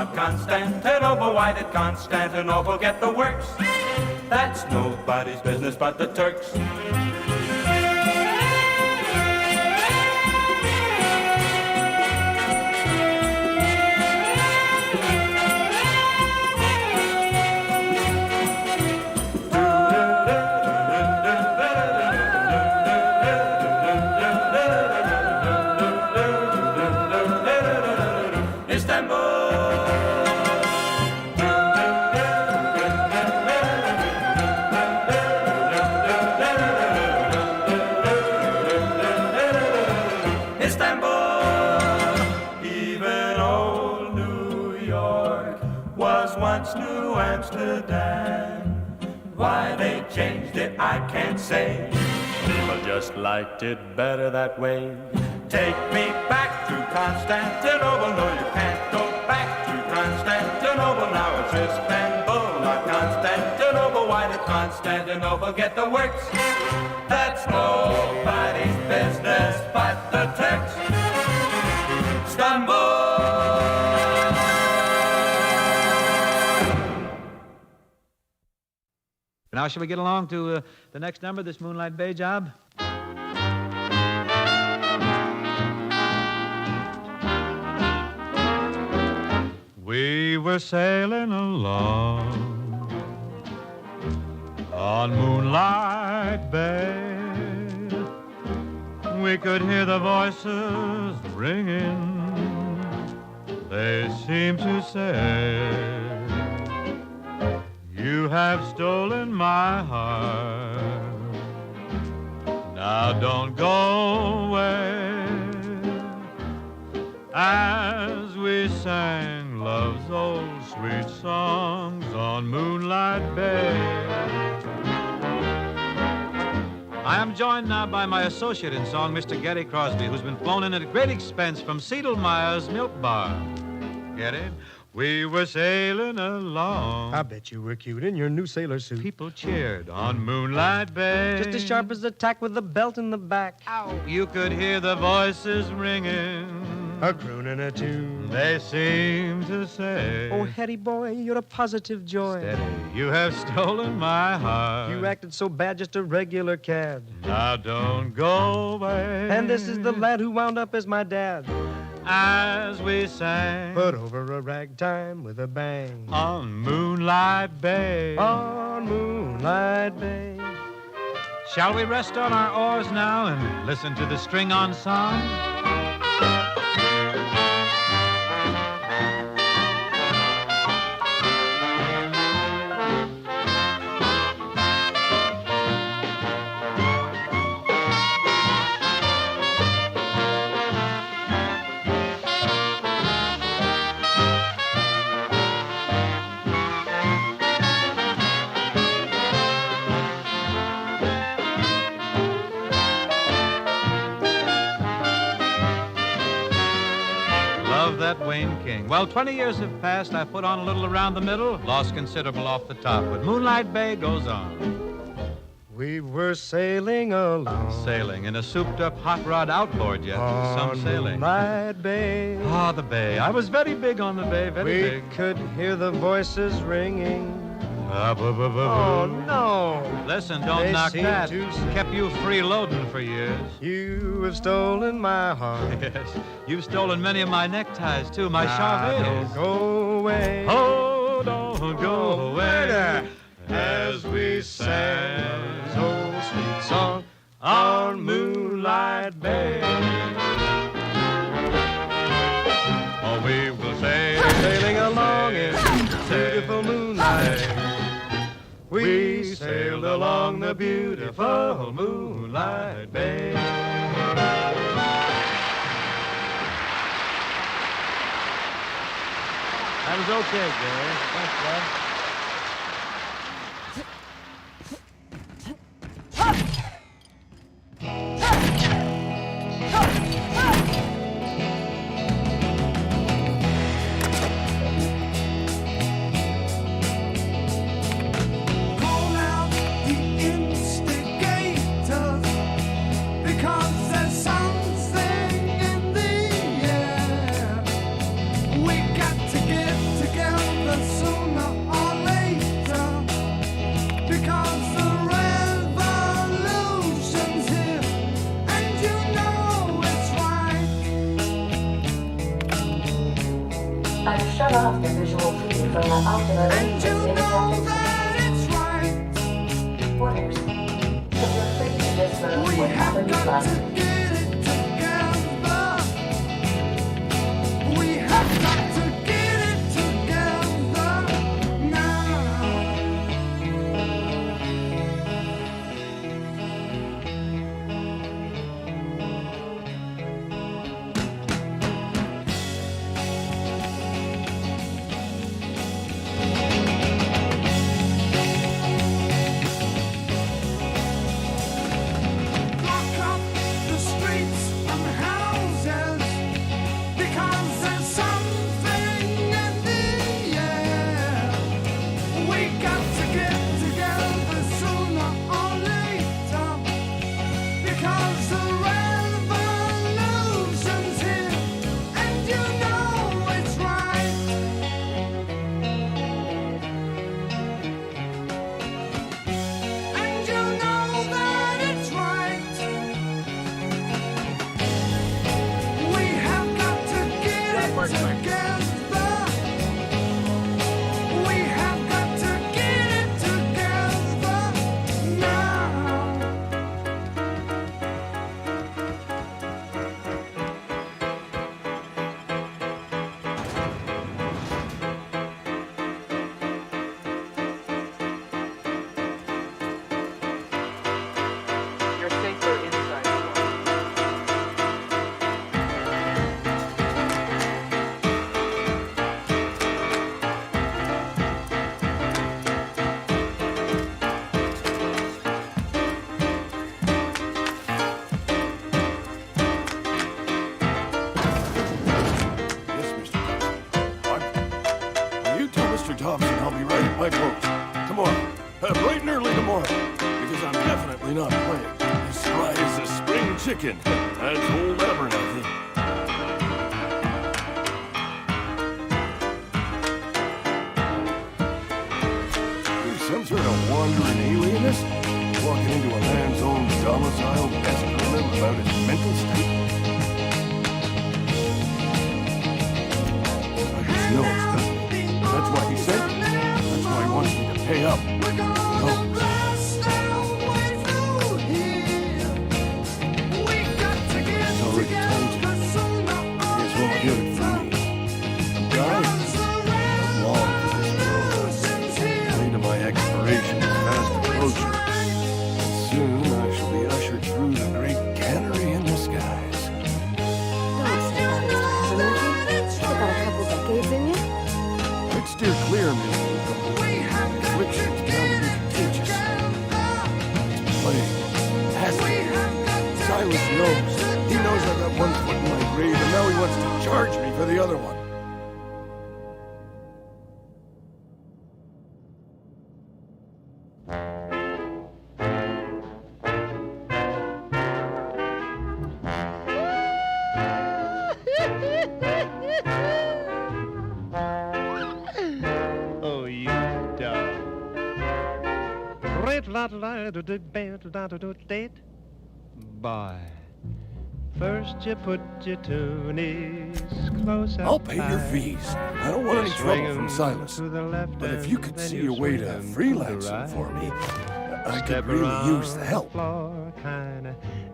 not Constantinople. Why did Constantinople get the works? That's nobody's business but the Turks. New Amsterdam. Why they changed it, I can't say. People just liked it better that way. Take me back to Constantinople. No, you can't go back to Constantinople. Now it's Istanbul, not Constantinople. Why did Constantinople get the works? That's nobody's business but the Turks. Istanbul. Now, shall we get along to the next number, this Moonlight Bay job? We were sailing along on Moonlight Bay. We could hear the voices ringing. They seemed to say, you have stolen my heart. Now don't go away. As we sang love's old sweet songs on Moonlight Bay. I am joined now by my associate in song, Mr. Getty Crosby, who's been flown in at great expense from Seidelmeyer's Milk Bar. Get it? We were sailing along. I bet you were cute in your new sailor suit. People cheered on Moonlight Bay. Just as sharp as a tack with the belt in the back. Ow. You could hear the voices ringing. A crooning a tune. They seemed to say, oh, Hetty boy, you're a positive joy. Steady, you have stolen my heart. You acted so bad, just a regular cad. Now don't go away. And this is the lad who wound up as my dad. As we sang, put over a ragtime with a bang. On Moonlight Bay. On Moonlight Bay. Shall we rest on our oars now and listen to the string-on song? Wayne King. Well, 20 years have passed. I put on a little around the middle, lost considerable off the top, but Moonlight Bay goes on. We were sailing along. Sailing in a souped-up hot rod outboard jet. Some sailing. Moonlight Bay. Ah, the bay. I was very big on the bay, very big. We could hear the voices ringing. Oh, no. Listen, don't knock that. Kept you freeloading for years. You have stolen my heart. Yes. You've stolen many of my neckties, too. My Don't go away. Oh, don't go away. As we sang this old sweet song on Moonlight Bay. Oh, we will sail. Sailing along in beautiful moonlight. We sailed along the beautiful Moonlight Bay. That was okay, Gary. Thanks, bud. We got to get I've shut off the visual feed from the ocular lens interactive waters. So you're free to just move wherever you like. Thompson, I'll be right at my post. Tomorrow. Bright and early tomorrow. Because I'm definitely not playing. As dry as a spring chicken. That's old Abernathy. There's some sort of wandering alienist walking into a man's own domicile, pestering him about his mental state. I just know it's done. That's why he sent me. That's why he wants me to pay up. No. He's already told you. Here's what he'll do for me. I'm dying. I'm long for this world. Way to my expiration is fast approaching. And soon I shall be ushered through the great cannery in the skies. Don't say that, Mr. Abernathy. You've got a couple decades in you. I'd steer clear, Miss. Affliction's bound to be contagious. It's plague. Acid. Silas knows. He knows I've got one foot in my grave, and now he wants to charge me for the other one. Boy, first you put your two knees close up. I'll pay your high. fees. I don't want any trouble from Silas. But if you could see a way to freelance him for me, I could really use the help.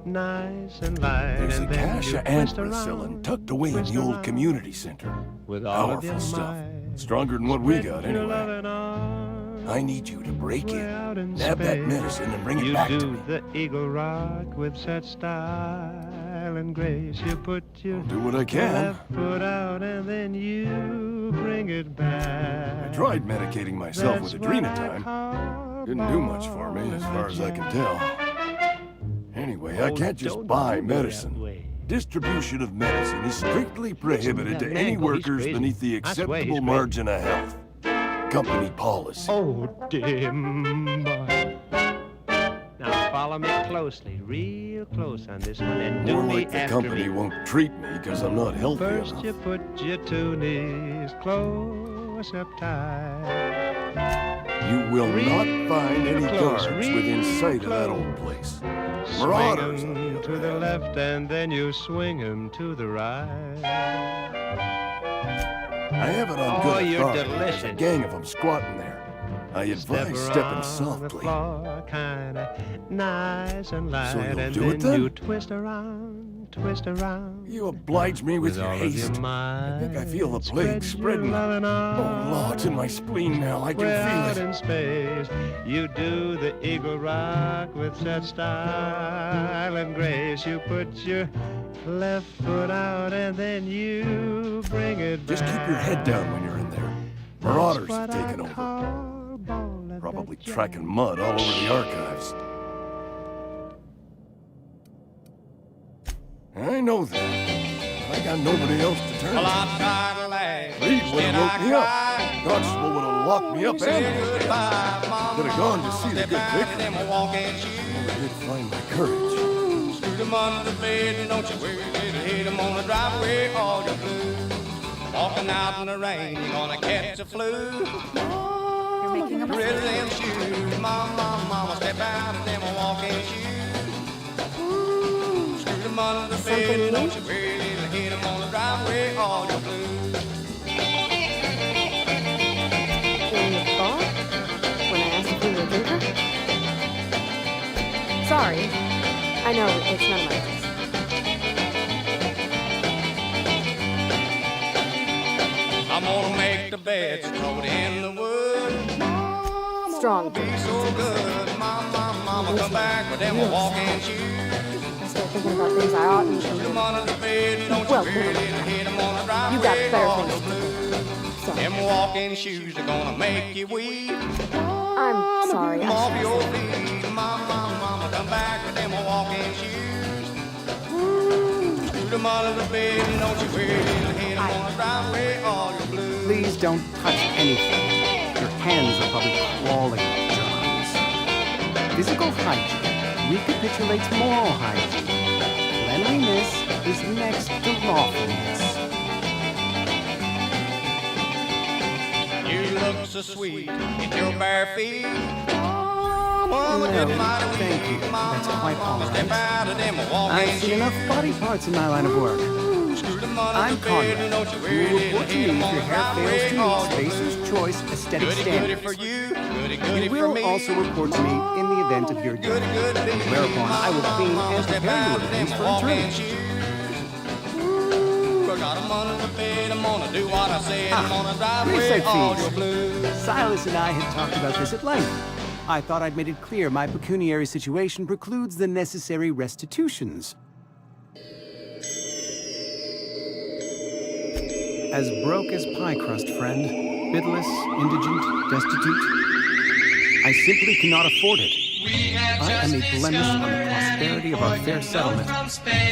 Nice and light, There's a and then cache you of twist anthracillin around, tucked away in twist the old around community center. with all of Powerful your stuff. might. Stronger than what we Spread got, your anyway. loving arms I need you to break way in, out in nab that space. medicine, and bring it You back to do me. the Eagle Rock with such style and grace. You put your I'll do what I can. left foot out and then you bring it back. I tried medicating myself with That's what I Adrenatime. call Didn't do much for me, as far as I can tell. Anyway, I can't just buy medicine. Distribution of medicine is strictly prohibited to any workers beneath the acceptable margin of health. Company policy. Oh, dim boy. Now follow me closely, real close on this one, and do More me like the after company me. won't treat me because I'm not healthy First enough. you put your two knees close up tight. You will not find any Real close, guards within sight of that real old place. Swing Marauders, on 'em the to other the hand. left and then you swing 'em to the right. I have it on Oh, good you're authority. There's a delicious. gang of them squatting there. I advise stepping softly. Kinda nice and light, So you'll and do it then then? you twist around, twist around. You oblige me with your all of your haste. I might. think I feel the plague Spread spreading. your loving Oh, Lord, it's in my spleen now. I Way can out feel it. in space, you do the eagle rock with such style and grace. You put your left foot out and then you bring it back. Just keep your head down when you're in there. Marauders have That's what taken I over. call ball at Probably the tracking mud all over the archives. I know that. I got nobody else to turn to. Reed would have woke me up. Constable would have locked me up and could have gone to see the good vicar. Never did find my courage. Scoot 'em under the bed and don't you worry, little hit 'em on the driveway, all your blues. Walking out in the rain, you're gonna catch a flu. You're making a Rid of mistake. them shoes, mama, step out of them walking shoes. Scoot 'em under the bed and don't you worry, little hit 'em on the driveway, all your blues. In the bar? When I asked if you were a drinker? Sorry. I know it's none of my business. I'm gonna make the bed, throw it in the wood. Strong. Be so good, mama, come back with them walking shoes. I start thinking about things I oughtn't. Scoot 'em under the bed and don't Well, you worry, little hit 'em on the driveway, You got better all things your to blues. do. So, Them walking shoes are gonna make you weep. I'm sorry. Come I off shouldn't your say that. feet, mama, come back with them walking shoes. Scoot 'em under the bed and don't you worry, little hit 'em on the driveway, all your blues. Please don't touch anything. Your hands are probably crawling with germs. Physical hygiene recapitulates moral hygiene. Cleanliness is next to lawfulness. You look so sweet in your bare feet. Mama, No, get mighty thank weak. you. That's quite all Step right. out of them walking I've seen enough body parts in my line of work. Scoot 'em under I'm the bed and Conrad. don't you You worry, will report to hit me 'em if on your the hair fails driveway, to all meet your Spacer's blues. Choice aesthetic Goody, goody standards. for you, goody, goody You for will me. also report to me in the event of your Goody, death, goody, baby. whereupon I will clean and Step prepare out your of them remains for walking internment. shoes. I got 'em under the bed, I'm gonna do what I said, I'm gonna drive away reset all fees. your blues. Silas and I had talked about this at length. I thought I'd made it clear my pecuniary situation precludes the necessary restitutions. As broke as pie crust, friend. Bidless, indigent, destitute. I simply cannot afford it. I am a blemish on the prosperity of our fair settlement.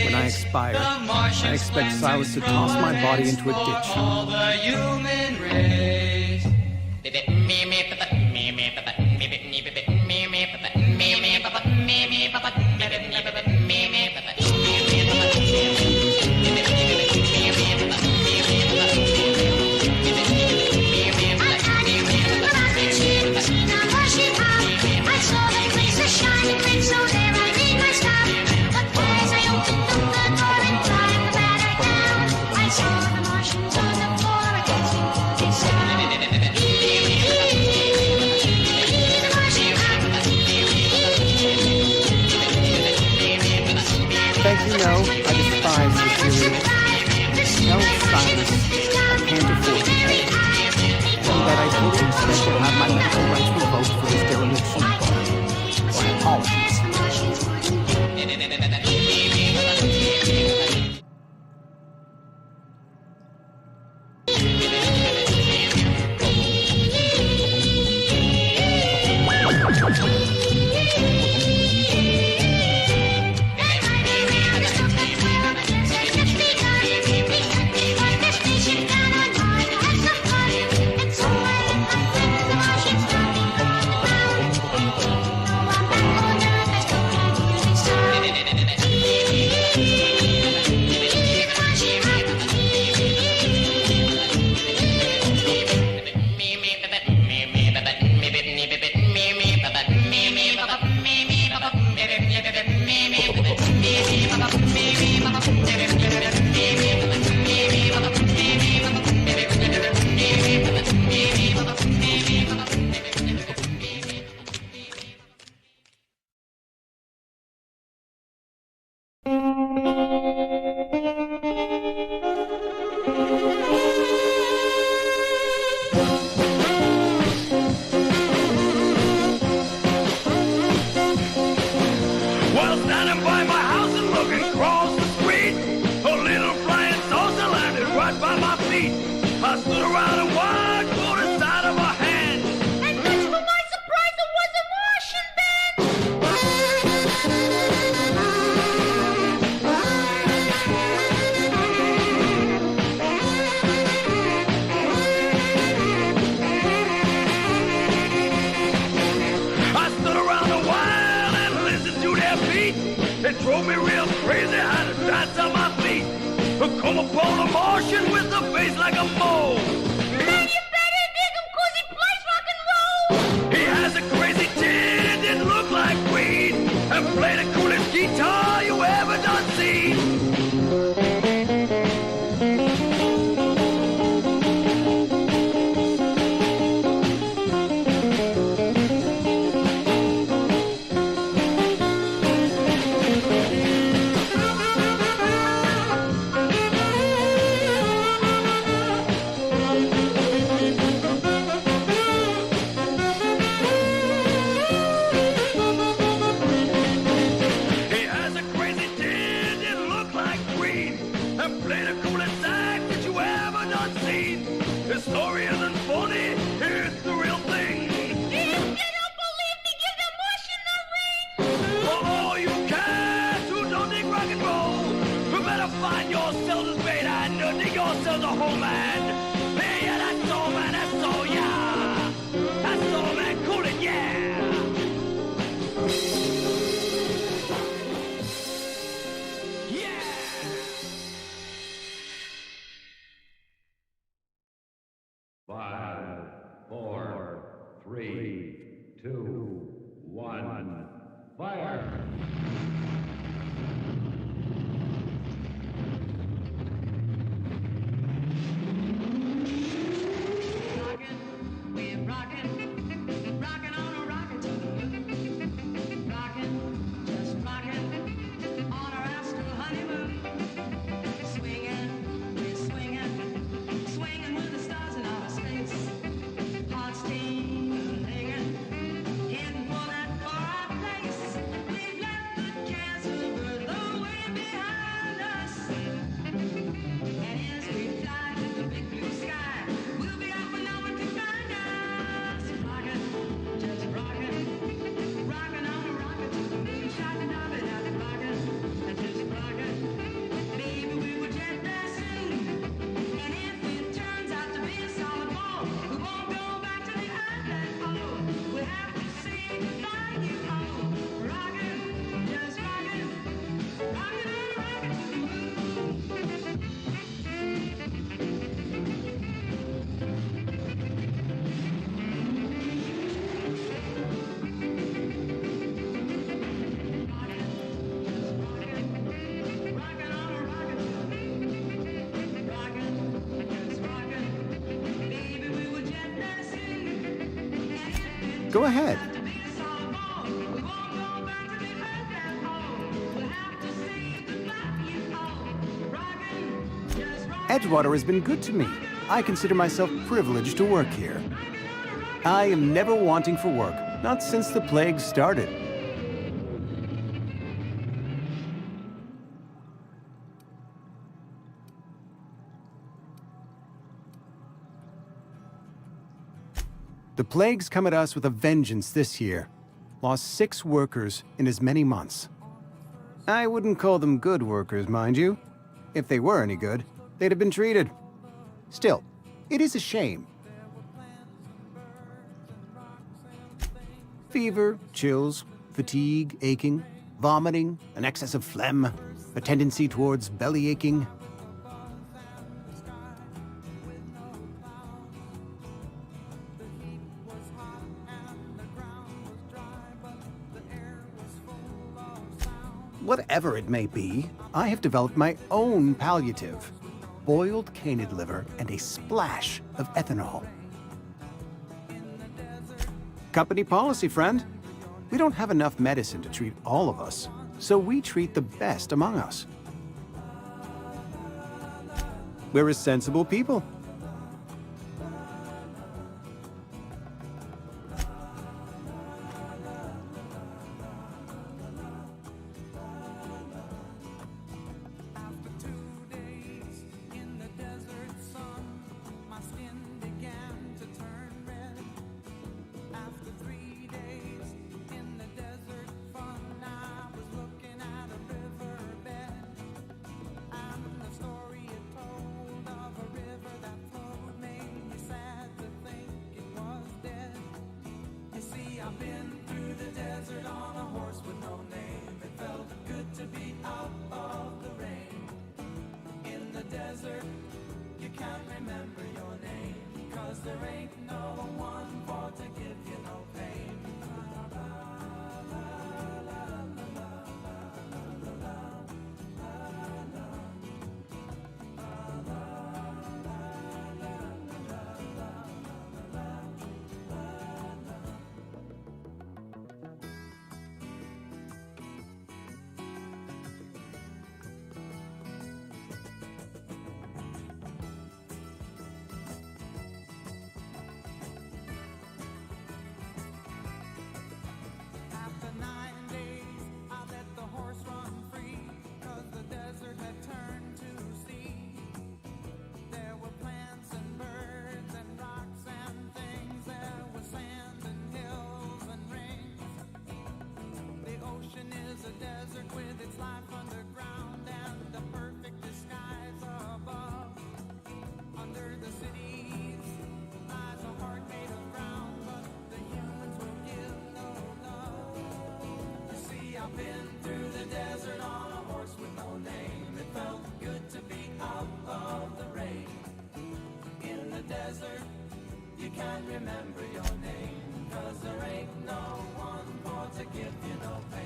When I expire, I expect Silas to toss my body into a ditch. All the human race. Thank you, no. I despise the cereal. Tell Silas I can't afford to pay. And that I fully expect to have my medical rights revoked for this dereliction. My apologies. drove me real crazy, had to dance on my feet. Come upon a Martian with a face like a mole. Man, you better dig him 'cause he plays rock and roll. He has a crazy chin, didn't look like weed, and play the coolest guitar you ever done seen. Find yourselves as bait and dig yourselves a home, man. Yeah, that's all, man, that's all, yeah. That's all, man, cool it, yeah. Yeah. 5, 4, 3, 2, 1, fire! Go ahead. Edgewater has been good to me. I consider myself privileged to work here. I am never wanting for work, not since the plague started. The plague's come at us with a vengeance this year. Lost 6 workers in as many months. I wouldn't call them good workers, mind you. If they were any good, they'd have been treated. Still, it is a shame. Fever, chills, fatigue, aching, vomiting, an excess of phlegm, a tendency towards belly aching. Whatever it may be, I have developed my own palliative. Boiled canid liver and a splash of ethanol. Company policy, friend. We don't have enough medicine to treat all of us, so we treat the best among us. We're a sensible people. I've been through the desert on a horse with no name. It felt good to be desert, you can't remember your name, 'cause there ain't no one for to give you no pain. After 9 days, I let the horse run free, 'cause the desert had turned to sea. There were plants and birds and rocks and things. There was sand and hills and rings. The ocean is a desert with its life underground and the perfect disguise above. Under the cities lies a heart made of ground, but the humans will give no love. You see, I've been through the desert on a horse with no name. It felt good to be out of the rain. In the desert, you can't remember your name, 'cause there ain't no one for to give you no pain.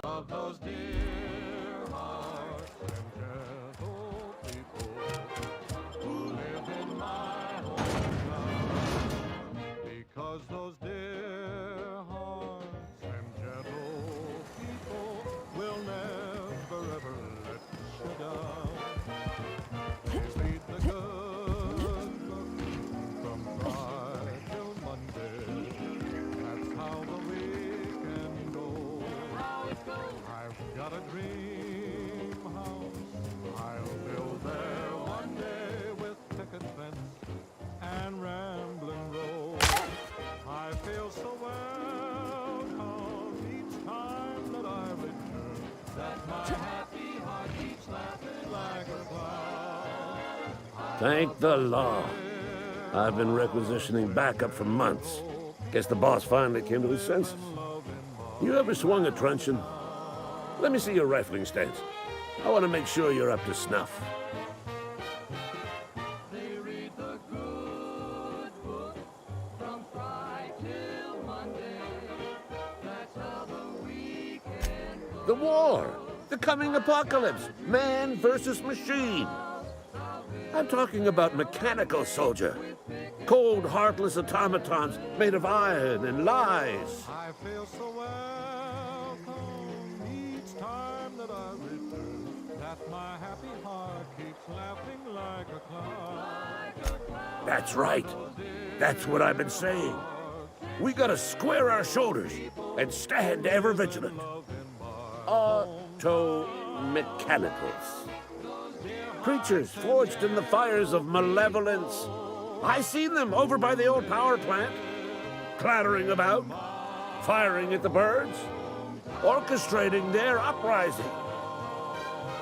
Of those dear hearts and gentle people who live in my hometown, because those dear hearts and gentle people will never ever let you down. They lead the good book from Friday till Monday. That's how the weekend goes. I've got a dream house I'll build there one day, with picket fence and rambling road. I feel so welcome each time that I return, that my happy heart keeps laughing like a clown. Thank the Lord. I've been requisitioning backup for months. Guess the boss finally came to his senses. You ever swung a truncheon? Let me see your rifling stance. I want to make sure you're up to snuff. They read the good book from Friday till Monday. That's how the weekend goes. The war! The coming apocalypse! Man versus machine! I'm talking about mechanical soldier. Cold, heartless automatons made of iron and lies. I feel so welcome each time that I return, that my happy heart keeps laughing like a clown. That's right. That's what I've been saying. We gotta square our shoulders and stand ever vigilant. Auto-mechanicals. Creatures forged in the fires of malevolence. I seen them over by the old power plant, clattering about, firing at the birds, orchestrating their uprising.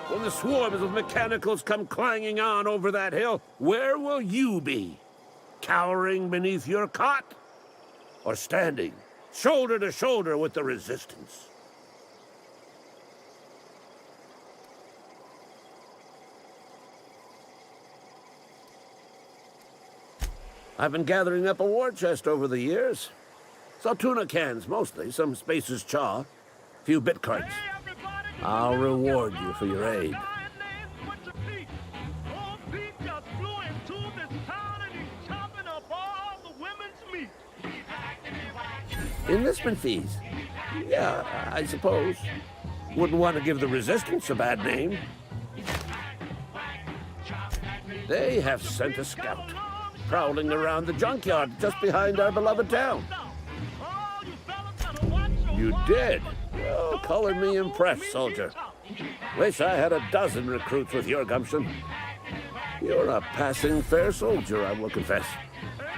When the swarms of mechanicals come clanging on over that hill, where will you be? Cowering beneath your cot? Or standing, shoulder to shoulder with the resistance? I've been gathering up a war chest over the years. Saw tuna cans mostly, some Spacer's chaw, few bit carts. I'll reward you for your aid. Enlistment fees? Yeah, I suppose. Wouldn't want to give the resistance a bad name. They have sent a scout, prowling around the junkyard just behind our beloved town. You did? Oh, color me impressed, soldier. Wish I had a dozen recruits with your gumption. You're a passing fair soldier, I will confess.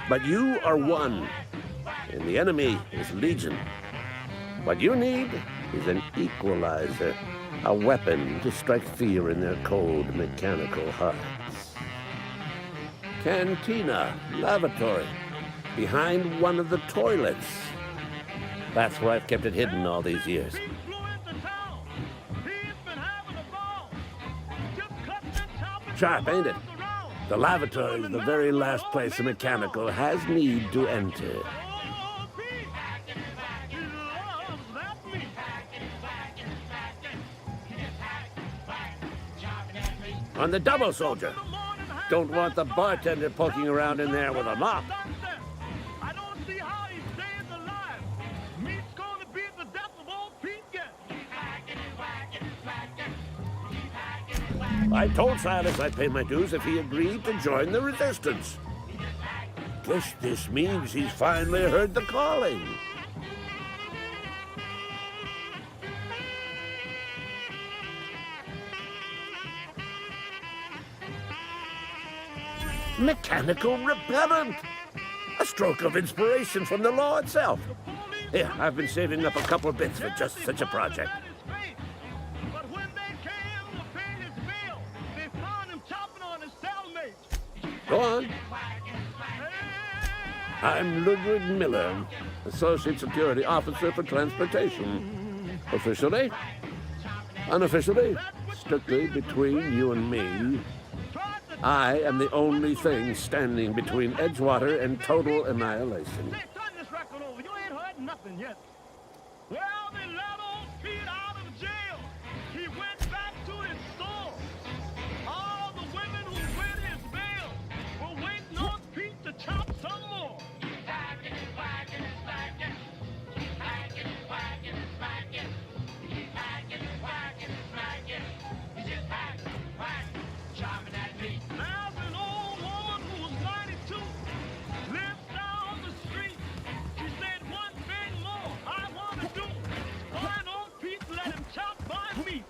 But you are one, and the enemy is legion. What you need is an equalizer, a weapon to strike fear in their cold, mechanical hearts. Cantina, lavatory, behind one of the toilets. That's where I've kept it hidden all these years. Sharp, ain't it? The lavatory is the very last place a mechanical has need to enter. On the double, soldier. Don't want the bartender poking around in there with a mop. I don't see how he stays alive. Meat's gonna be the death of old Pete yet. I told Silas I'd pay my dues if he agreed to join the resistance. Guess this means he's finally heard the calling. Mechanical repellent! A stroke of inspiration from the law itself. Here, I've been saving up a couple bits for just such a project. But when they came to pay his bill, they found him chopping on his cellmate. Go on. I'm Ludwig Miller, Associate Security Officer for Transportation. Officially, unofficially, strictly between you and me, I am the only thing standing between Edgewater and total annihilation. Hey, turn this record over. You ain't heard nothing yet. Well, they let old Pete out of jail. He went back to his store. All the women who win his bail were waiting on Pete to chop some more. There's an old woman who's 92, lives down the street. She said one thing more I want to do. Find old Pete, let him chop my meat.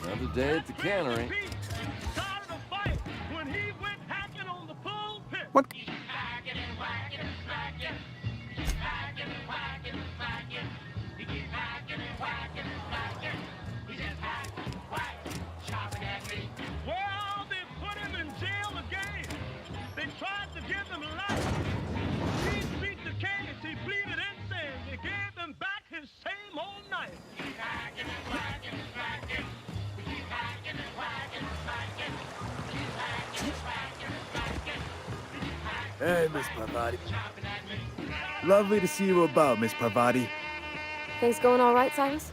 Another day at the cannery. What? Well, they put him in jail again. They tried to give him life. He beat the case. He pleaded innocent. They gave him back his same old knife. Hey, Miss Parvati. Lovely to see you about, Miss Parvati. Things going all right, Silas?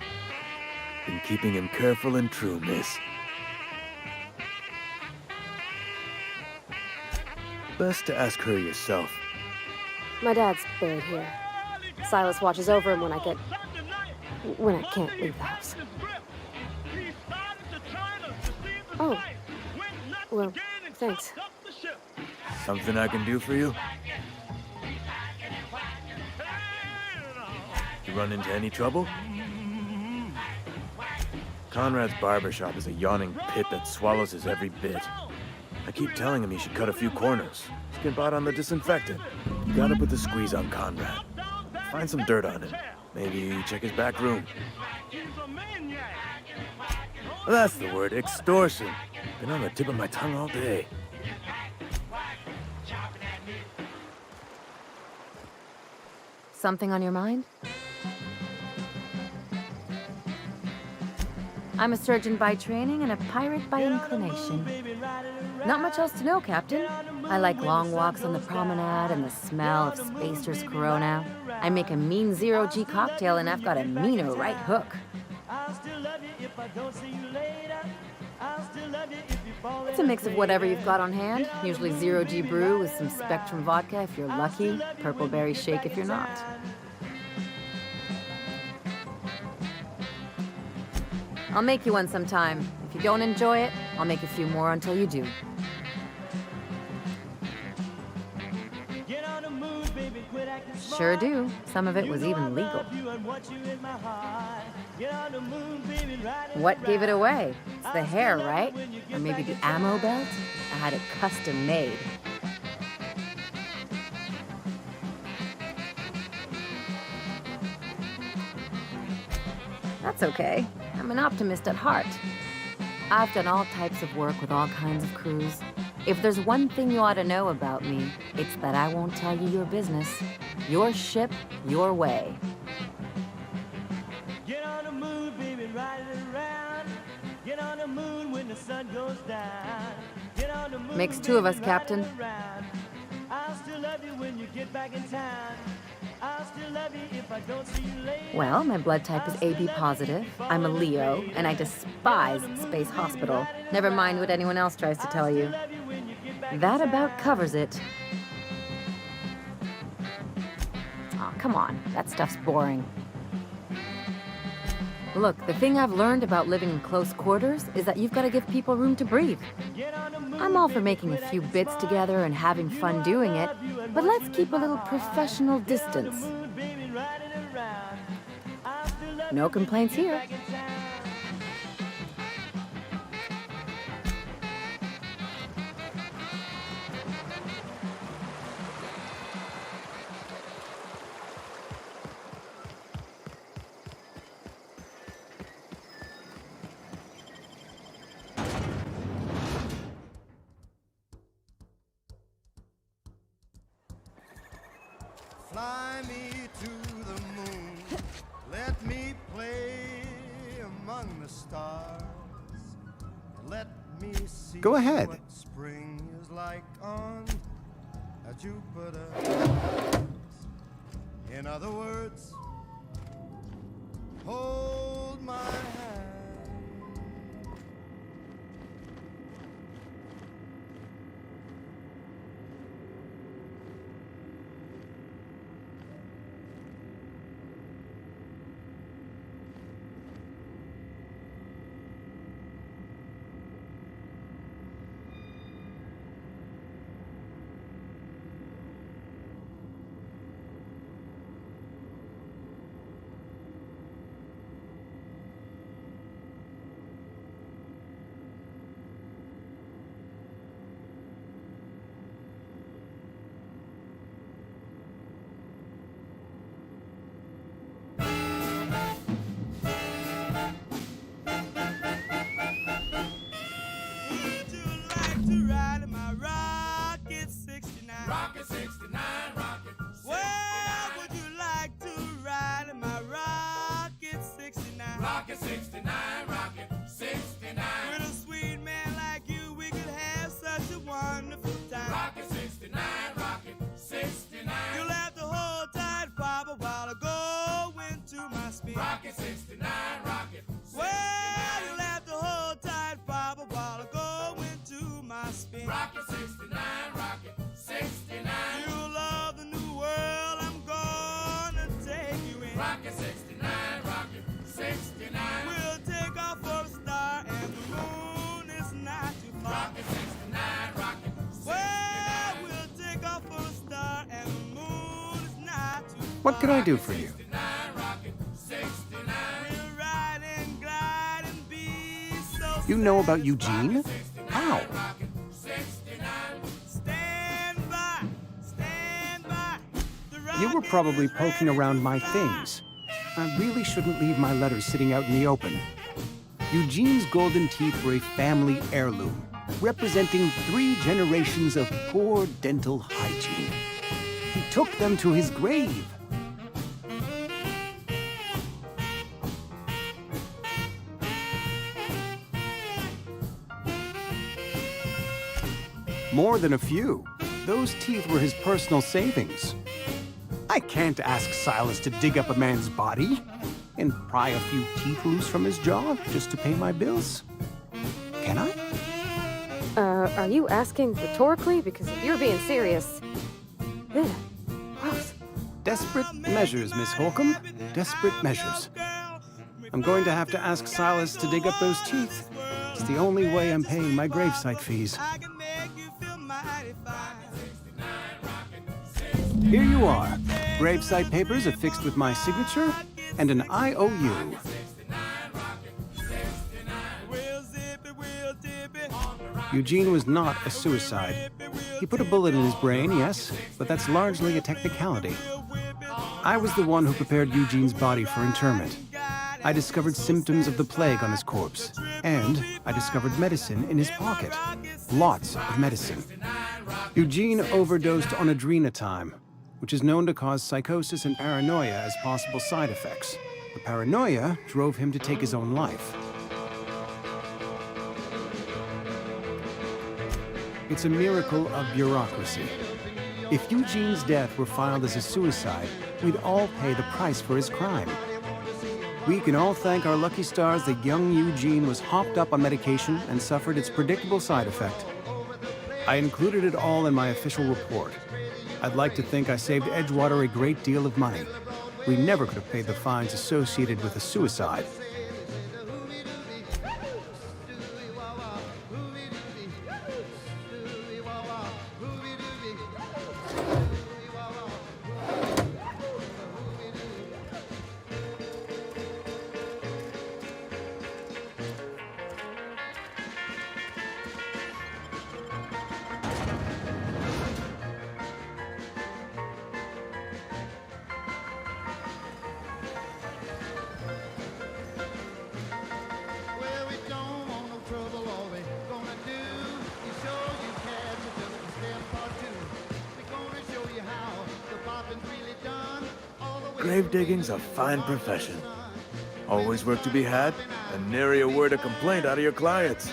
Been keeping him careful and true, miss. Best to ask her yourself. My dad's buried here. Silas watches over him when I can't leave the house. Oh. Well, thanks. Something I can do for you? You run into any trouble? Conrad's barbershop is a yawning pit that swallows his every bit. I I keep telling him he should cut a few corners. Skimp out on the disinfectant. You gotta put the squeeze on Conrad. Find some dirt on him. Maybe check his back room. That's the word, extortion. Been on the tip of my tongue all day. Something on your mind? I'm a surgeon by training and a pirate by inclination. Not much else to know, Captain. I like long walks on the promenade and the smell of Spacer's Corona. I make a mean zero-G cocktail and I've got a meaner right hook. It's a mix of whatever you've got on hand. Usually zero-G brew with some Spectrum vodka if you're lucky, purple berry shake if you're not. I'll make you one sometime. If you don't enjoy it, I'll make a few more until you do. Sure do. Some of it was even legal. What gave it away? It's the hair, right? Or maybe the ammo belt? I had it custom made. That's okay. I'm an optimist at heart. I've done all types of work with all kinds of crews. If there's one thing you ought to know about me, it's that I won't tell you your business. Your ship, your way. Get on the moon, baby, ride it around. Get on the moon when the sun goes down. Get on the moon. Makes two of us, Captain. I'll still love you when you get back in town. I'll still love you if I don't see you later. Well, my blood type is AB positive. I'm a Leo, and I despise Space Hospital. Never mind what anyone else tries to tell you. That about covers it. Aw, come on. That stuff's boring. Look, the thing I've learned about living in close quarters is that you've got to give people room to breathe. I'm all for making a few bits together and having fun doing it, but let's keep a little professional distance. No complaints here. Fly me to the moon, let me play among the stars, let me see Go ahead. what spring is like on Jupiter. In other words, hold my hand. Rocket 69, rocket. Well, would you like to ride in my rocket 69? Rocket 69, rocket 69. With a sweet man like you, we could have such a wonderful time. Rocket 69, rocket 69. You'll have to hold tight, Papa, while I go into my speed. Rocket 69, rocket 69. Well, you'll have to hold tight, Papa, while I go into my speed. Rocket 69, rocket 69. You'll love the new world I'm gonna take you in. Rocket 69, rocket 69. We'll take off for a star and the moon is not too far. Rocket 69, rocket 69. Well, we'll take off for a star and the moon is not too far. What can I do for you? Rocket 69. We'll ride and glide and be so You know about Eugene? How? Rocket 69. You were probably poking around my things. I really shouldn't leave my letters sitting out in the open. Eugene's golden teeth were a family heirloom, representing 3 generations of poor dental hygiene. He took them to his grave. More than a few. Those teeth were his personal savings. I can't ask Silas to dig up a man's body and pry a few teeth loose from his jaw just to pay my bills. Can I? Are you asking rhetorically? Because if you're being serious... Ugh, gross. Desperate measures, Miss Holcomb. Desperate measures. I'm going to have to ask Silas to dig up those teeth. It's the only way I'm paying my gravesite fees. Here you are. Gravesite papers affixed with my signature and an IOU. Eugene was not a suicide. He put a bullet in his brain, yes, but that's largely a technicality. I was the one who prepared Eugene's body for interment. I discovered symptoms of the plague on his corpse, and I discovered medicine in his pocket. Lots of medicine. Eugene overdosed on adrenatime, which is known to cause psychosis and paranoia as possible side effects. The paranoia drove him to take his own life. It's a miracle of bureaucracy. If Eugene's death were filed as a suicide, we'd all pay the price for his crime. We can all thank our lucky stars that young Eugene was hopped up on medication and suffered its predictable side effect. I included it all in my official report. I'd like to think I saved Edgewater a great deal of money. We never could have paid the fines associated with a suicide. Grave digging's a fine profession. Always work to be had, and nary a word of complaint out of your clients.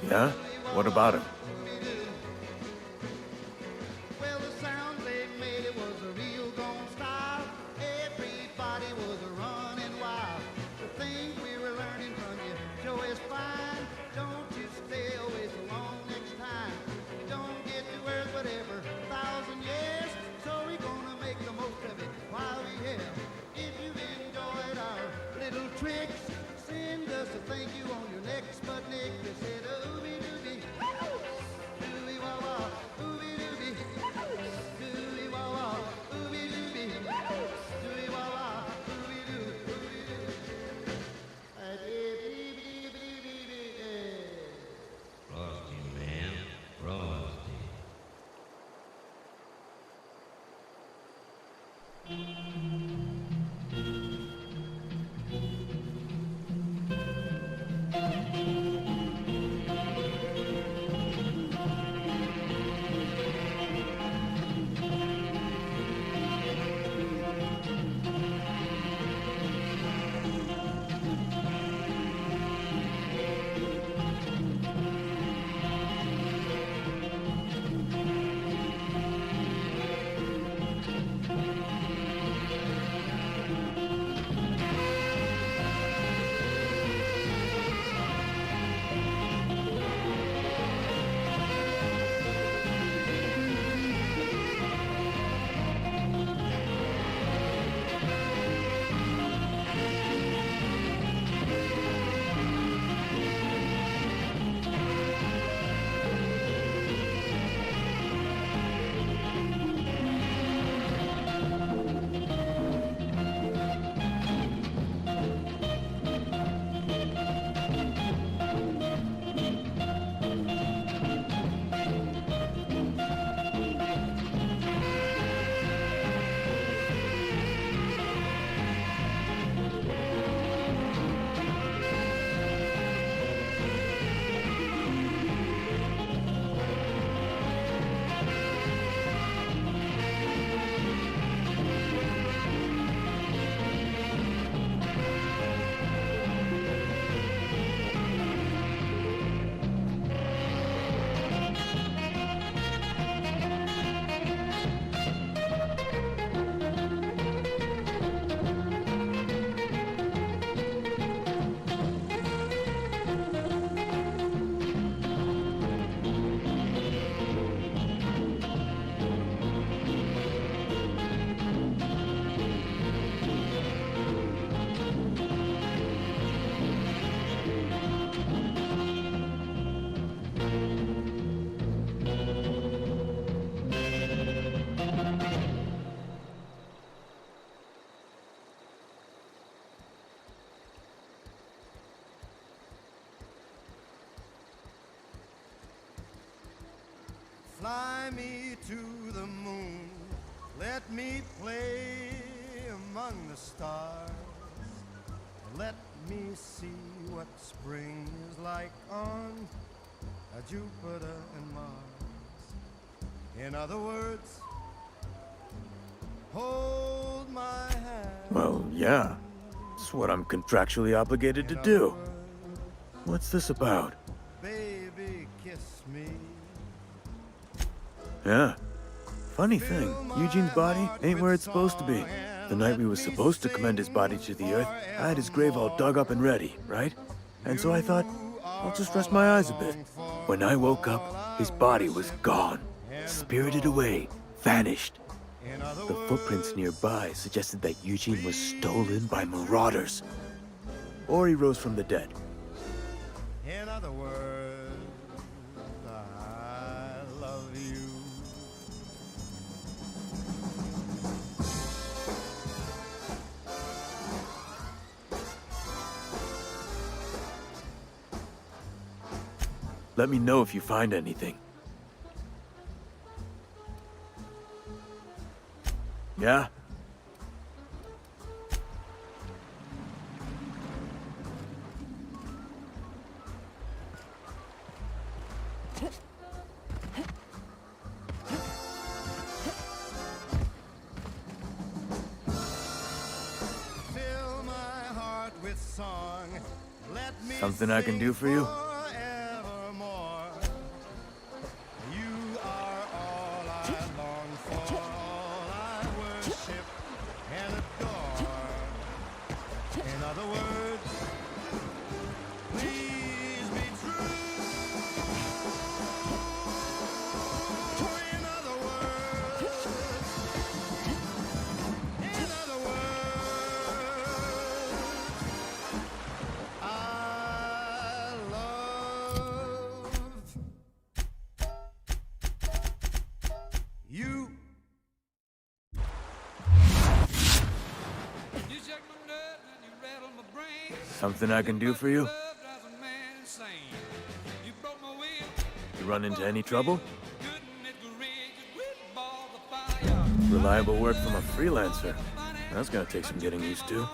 Yeah? What about him? Fly me to the moon. Let me play among the stars. Let me see what spring is like on Jupiter and Mars. In other words, hold my hand. Well, yeah. It's what I'm contractually obligated to do. What's this about? Baby, kiss me. Yeah. Funny thing, Eugene's body ain't where it's supposed to be. The night we were supposed to commend his body to the earth, I had his grave all dug up and ready, right? And so I thought, I'll just rest my eyes a bit. When I woke up, his body was gone. Spirited away, vanished. The footprints nearby suggested that Eugene was stolen by marauders. Or he rose from the dead. In other words, I love you. Let me know if you find anything. Yeah? Fill my heart with song. Let me Something I can do for you? forevermore. You are all I long for, all I worship and adore. In other words, please be true. In other words, I love you. Something I can do for you? You run into any trouble? Reliable work from a freelancer. That's gonna take some getting used to.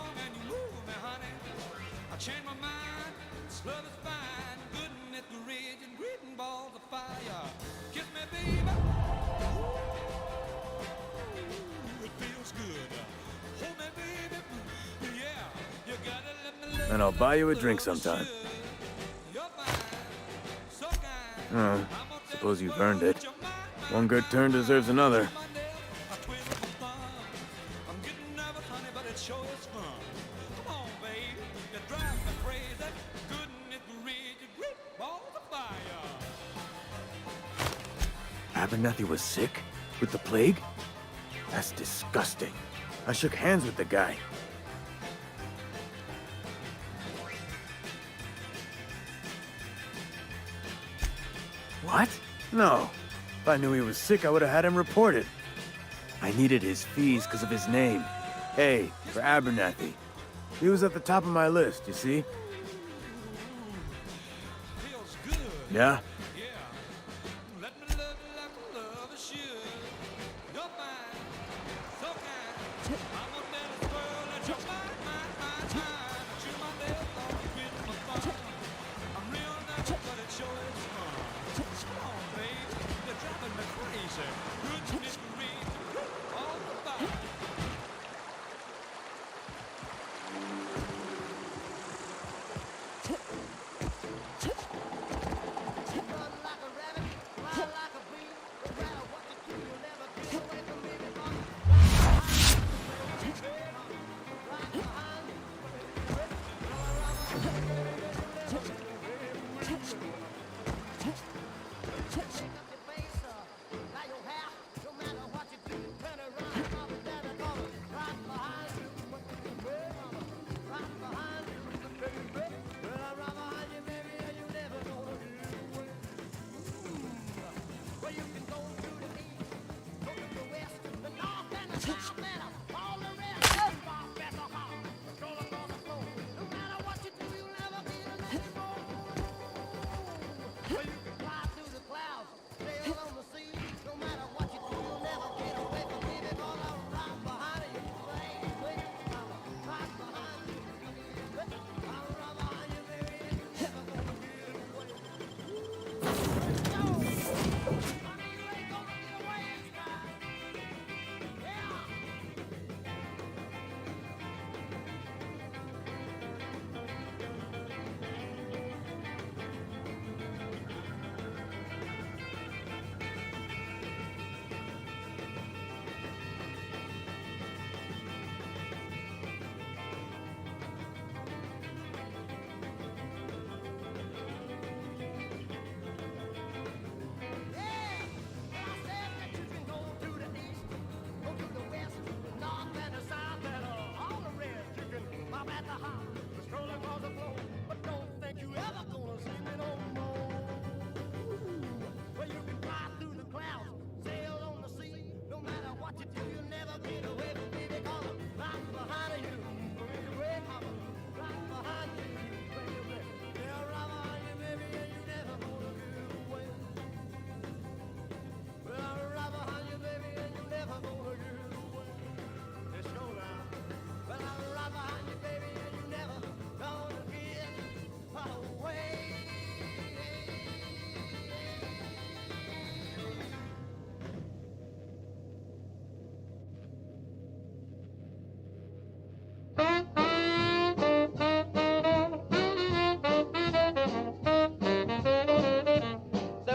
And I'll buy you a drink sometime. Suppose you've earned it. One good turn deserves another. Abernathy was sick? With the plague? That's disgusting. I shook hands with the guy. What? No. If I knew he was sick, I would have had him reported. I needed his fees because of his name. A, for Abernathy. He was at the top of my list, you see? Yeah?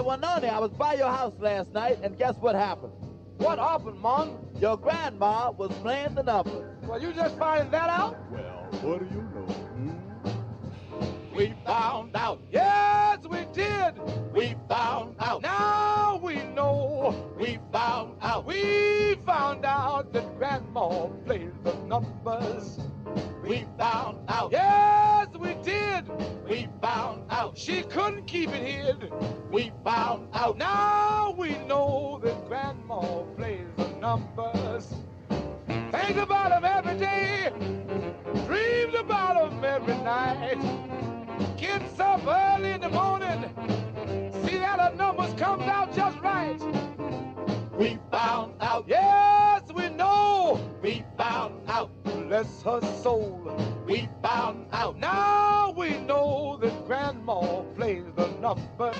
well, Noni, I was by your house last night, and guess what happened? What happened, Mom? Your grandma was playing the numbers. Well, you just finding that out? Well, what do you know? We found out. Yes, we did. We found out. Now we know. We found out. We found out that Grandma plays the numbers. We found out. Yes, we did. We found out. She couldn't keep it hid. We found out. Now we know that Grandma plays the numbers. Thinks about them every day. Dreams about them every night. Gets up early in the morning. See that the numbers comes out just right. We found out. Yes, we know. We found out. Bless her soul. We found out. Now we know that Grandma plays the numbers.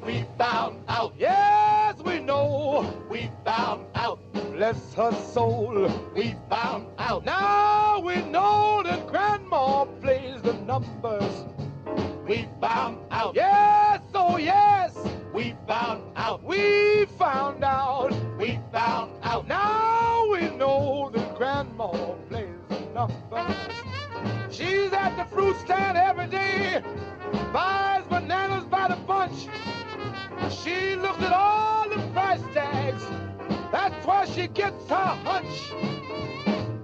We found out. Yes, we know. We found out. Bless her soul. We found out. Now we know that Grandma plays the numbers. We found out. Yes, oh yes. We found out. We found out. We found out. Now we know that Grandma plays the numbers. She's at the fruit stand every day. Buys bananas by the bunch. She looks at all the price tags. That's why she gets her hunch.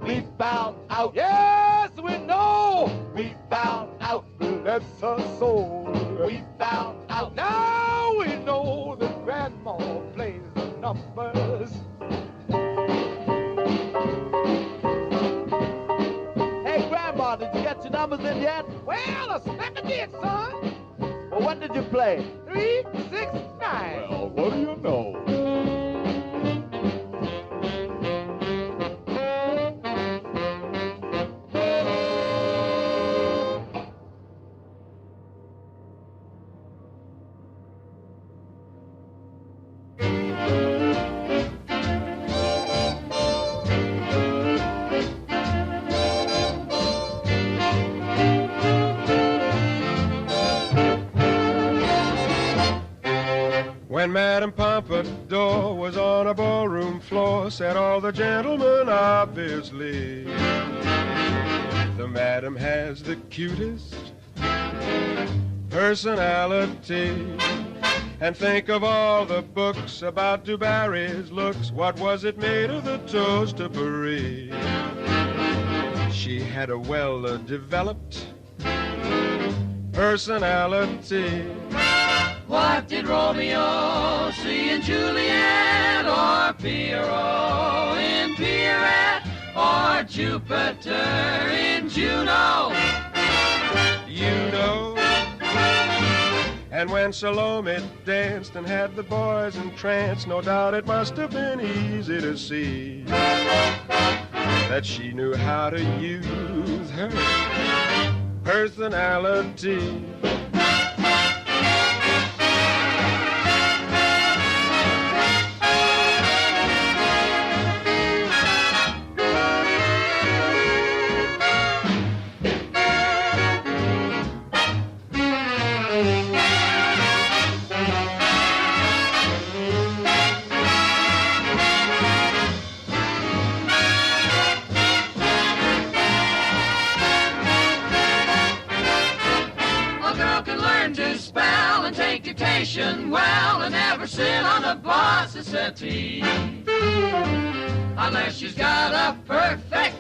We found out. Yes, we know. We found out. Bless her soul. We found out. Now we know that Grandma plays the numbers. Hey, Grandma, did you get your numbers in yet? Well, a snap did, son. Well, what did you play? 3, 6, 9. Well, what do you know? When Madame Pompadour was on a ballroom floor, said all the gentlemen obviously, the Madam has the cutest personality. And think of all the books about Du Barry's looks. What was it made of the toast to Paris? She had a well-developed personality. What did Romeo see in Juliet, or Pierrot in Pierrette, or Jupiter in Juno? You know. And when Salome danced and had the boys entranced, no doubt it must have been easy to see that she knew how to use her personality. Well, and never sit on the boss's settee unless she's got a perfect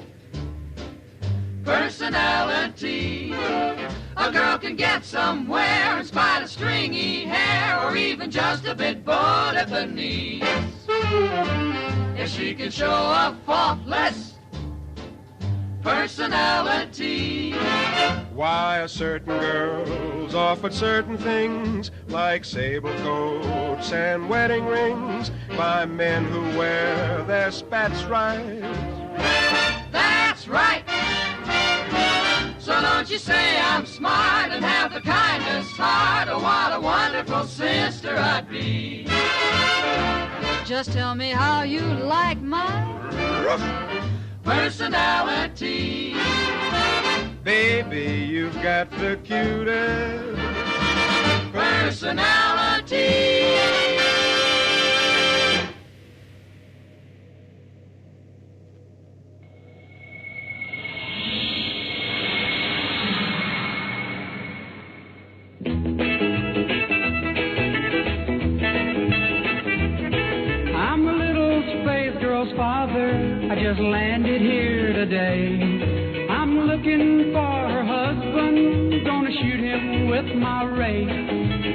personality. A girl can get somewhere in spite of stringy hair, or even just a bit bowed at the knees, if she can show a faultless personality. Why, a certain girl's offered certain things, like sable coats and wedding rings, by men who wear their spats right. That's right. So don't Don't you say I'm smart and have the kindest heart? Oh, what a wonderful sister I'd be. Just tell me how you like my personality. Baby, you've got the cutest personality. I'm the little space girl's father. I just landed here today. I'm looking for her husband. Gonna shoot him with my ray.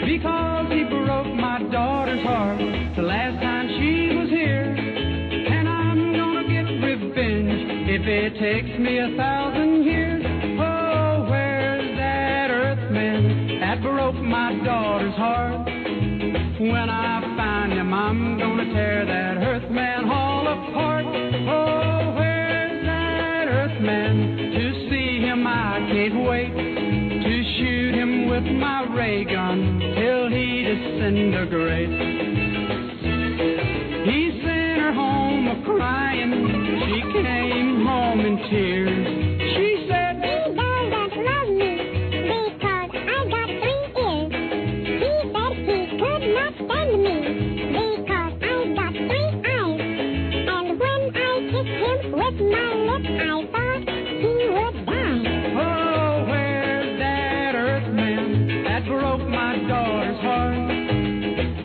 Because he broke my daughter's heart the last time she was here. And I'm gonna get revenge if it takes me 1,000 years. Oh, where's that earthman that broke my daughter's heart? When I find him, I'm gonna tear that earthman all apart. Oh, where's that earthman? To see him, I can't wait to shoot him with my ray gun till he disintegrates. He sent her home a-crying. She came home in tears. She said, "He doesn't love me because I got 3 ears." He said he could not stand me because I got 3 eyes. And when I kissed him with my lips, I thought he would die. Oh, where's that earthman that broke my daughter's heart?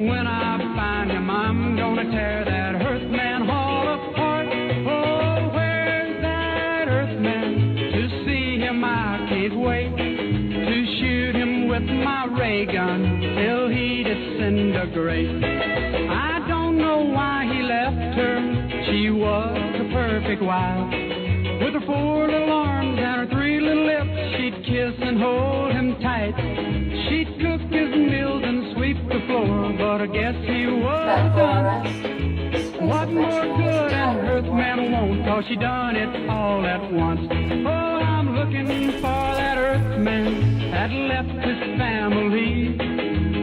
When I find him, I'm gonna tear that earthman all apart. Oh, where's that earthman? To see him, I can't wait to shoot him with my ray gun till he disintegrates. I don't know why he left her. She was a perfect wife. With her 4 little arms and her 3 little lips, she'd kiss and hold him tight. She'd cook his meals and sweep the floor, but I guess he was done. What more could an earthman want? 'Cause she done it all at once. Oh, I'm looking for that earthman that left his family.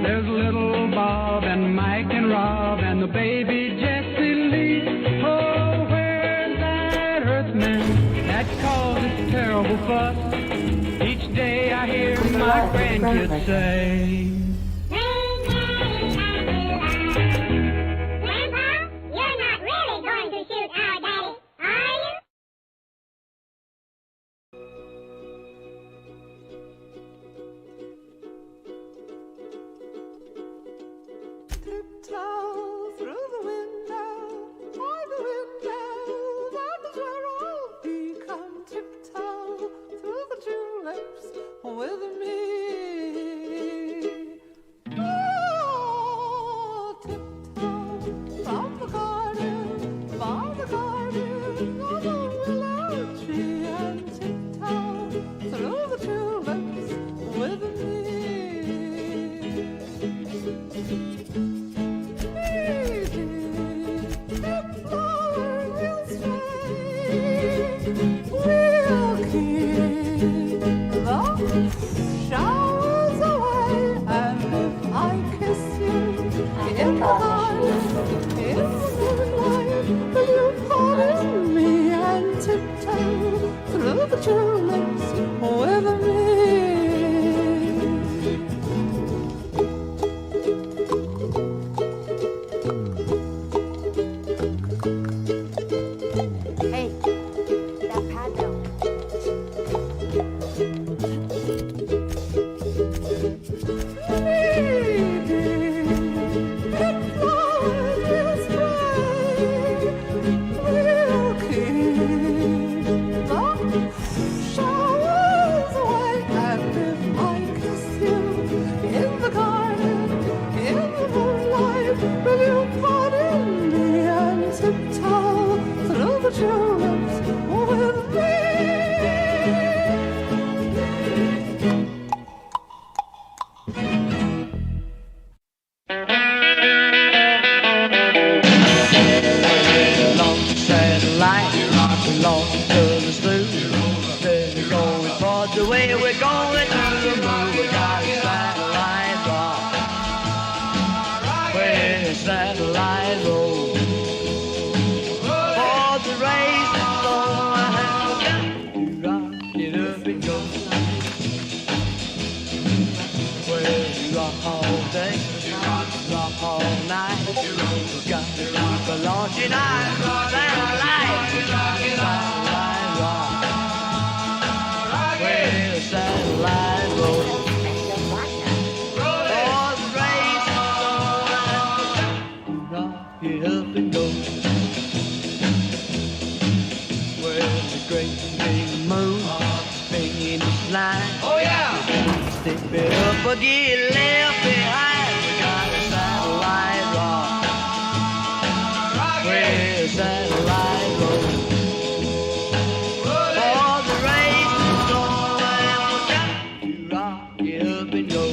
There's little Bob and Mike and Rob and the baby Jessie Lee. Oh, where's that earthman that causes terrible fuss? Each day I hear my grandkids say, "Grandpa, you're not really going to shoot our daddy, are you?" Tiptoe through the window, by the window, that is where I'll be. Come tiptoe through the tulips with me. 'cause the way we're going to the moon, we got a satellite rock. Where a satellite roll. For the race is on, we got to rock it up and go. Well, you rock all day, rock all night. We got to rock a launching eye, satellite, satellite rock. Well, satellite roll. For the race is on, rock it up and go. Well, the great big moon, big line. Oh yeah. Step it up or get left behind. We got a satellite rock. We're a satellite roll. For the race is on, and we got to rock it up and go.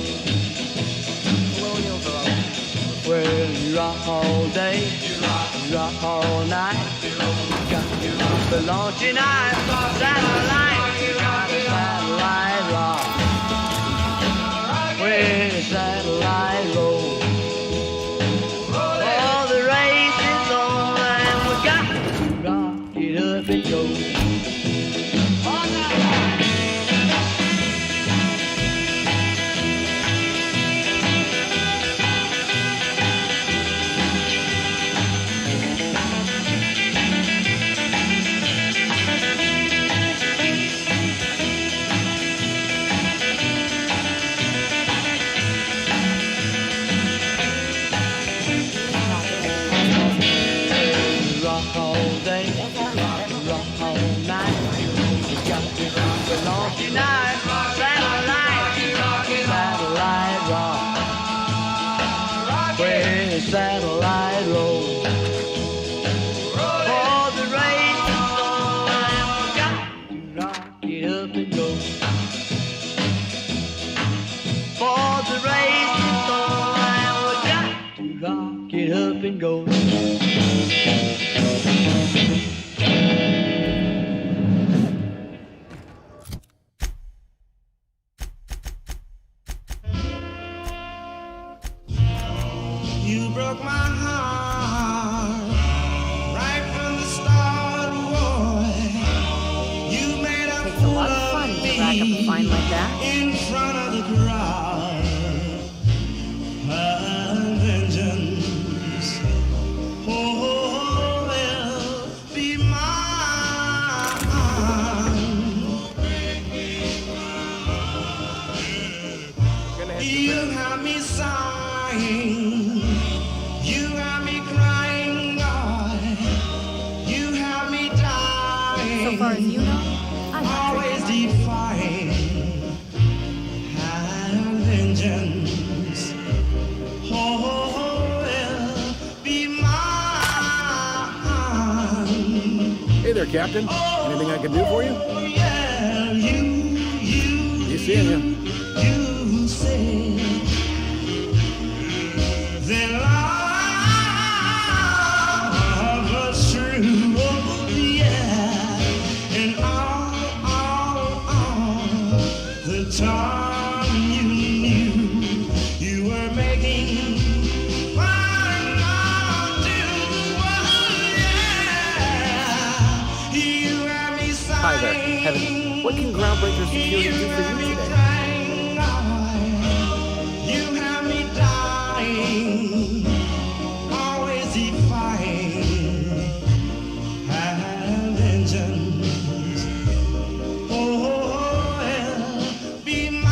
Well, you rock all day, you rock all night. You got to rock the launching eye, satellite, satellite rock. We're a satellite roll. For the race is on, and we got to rock it up and go. Rock all day, rock all night. We got to rock the launching night, satellite, satellite rock. We're a satellite roll. For the race is on, and we got to rock it up and go. For the race is on, and we got to rock it up and go. You broke my heart right from the start, boy. You made a Takes a lot of fun to rack up a find like that. in front of the crowd. Her vengeance, oh, will be mine. You have me sighing. You have me crying, God. You have me dying. So far as you know, I'm not always defying. Have vengeance. Oh, will be mine. Hey there, Captain. Anything I can do for you? Oh, yeah, You seeing you? you say that love was true, oh, yeah, and all the time you knew you were making fine love to, oh, yeah, you had me Hi there, Heaven. What can Groundbreaker Security do for you today? You have me dying, always defying, have vengeance. Oh, will be mine.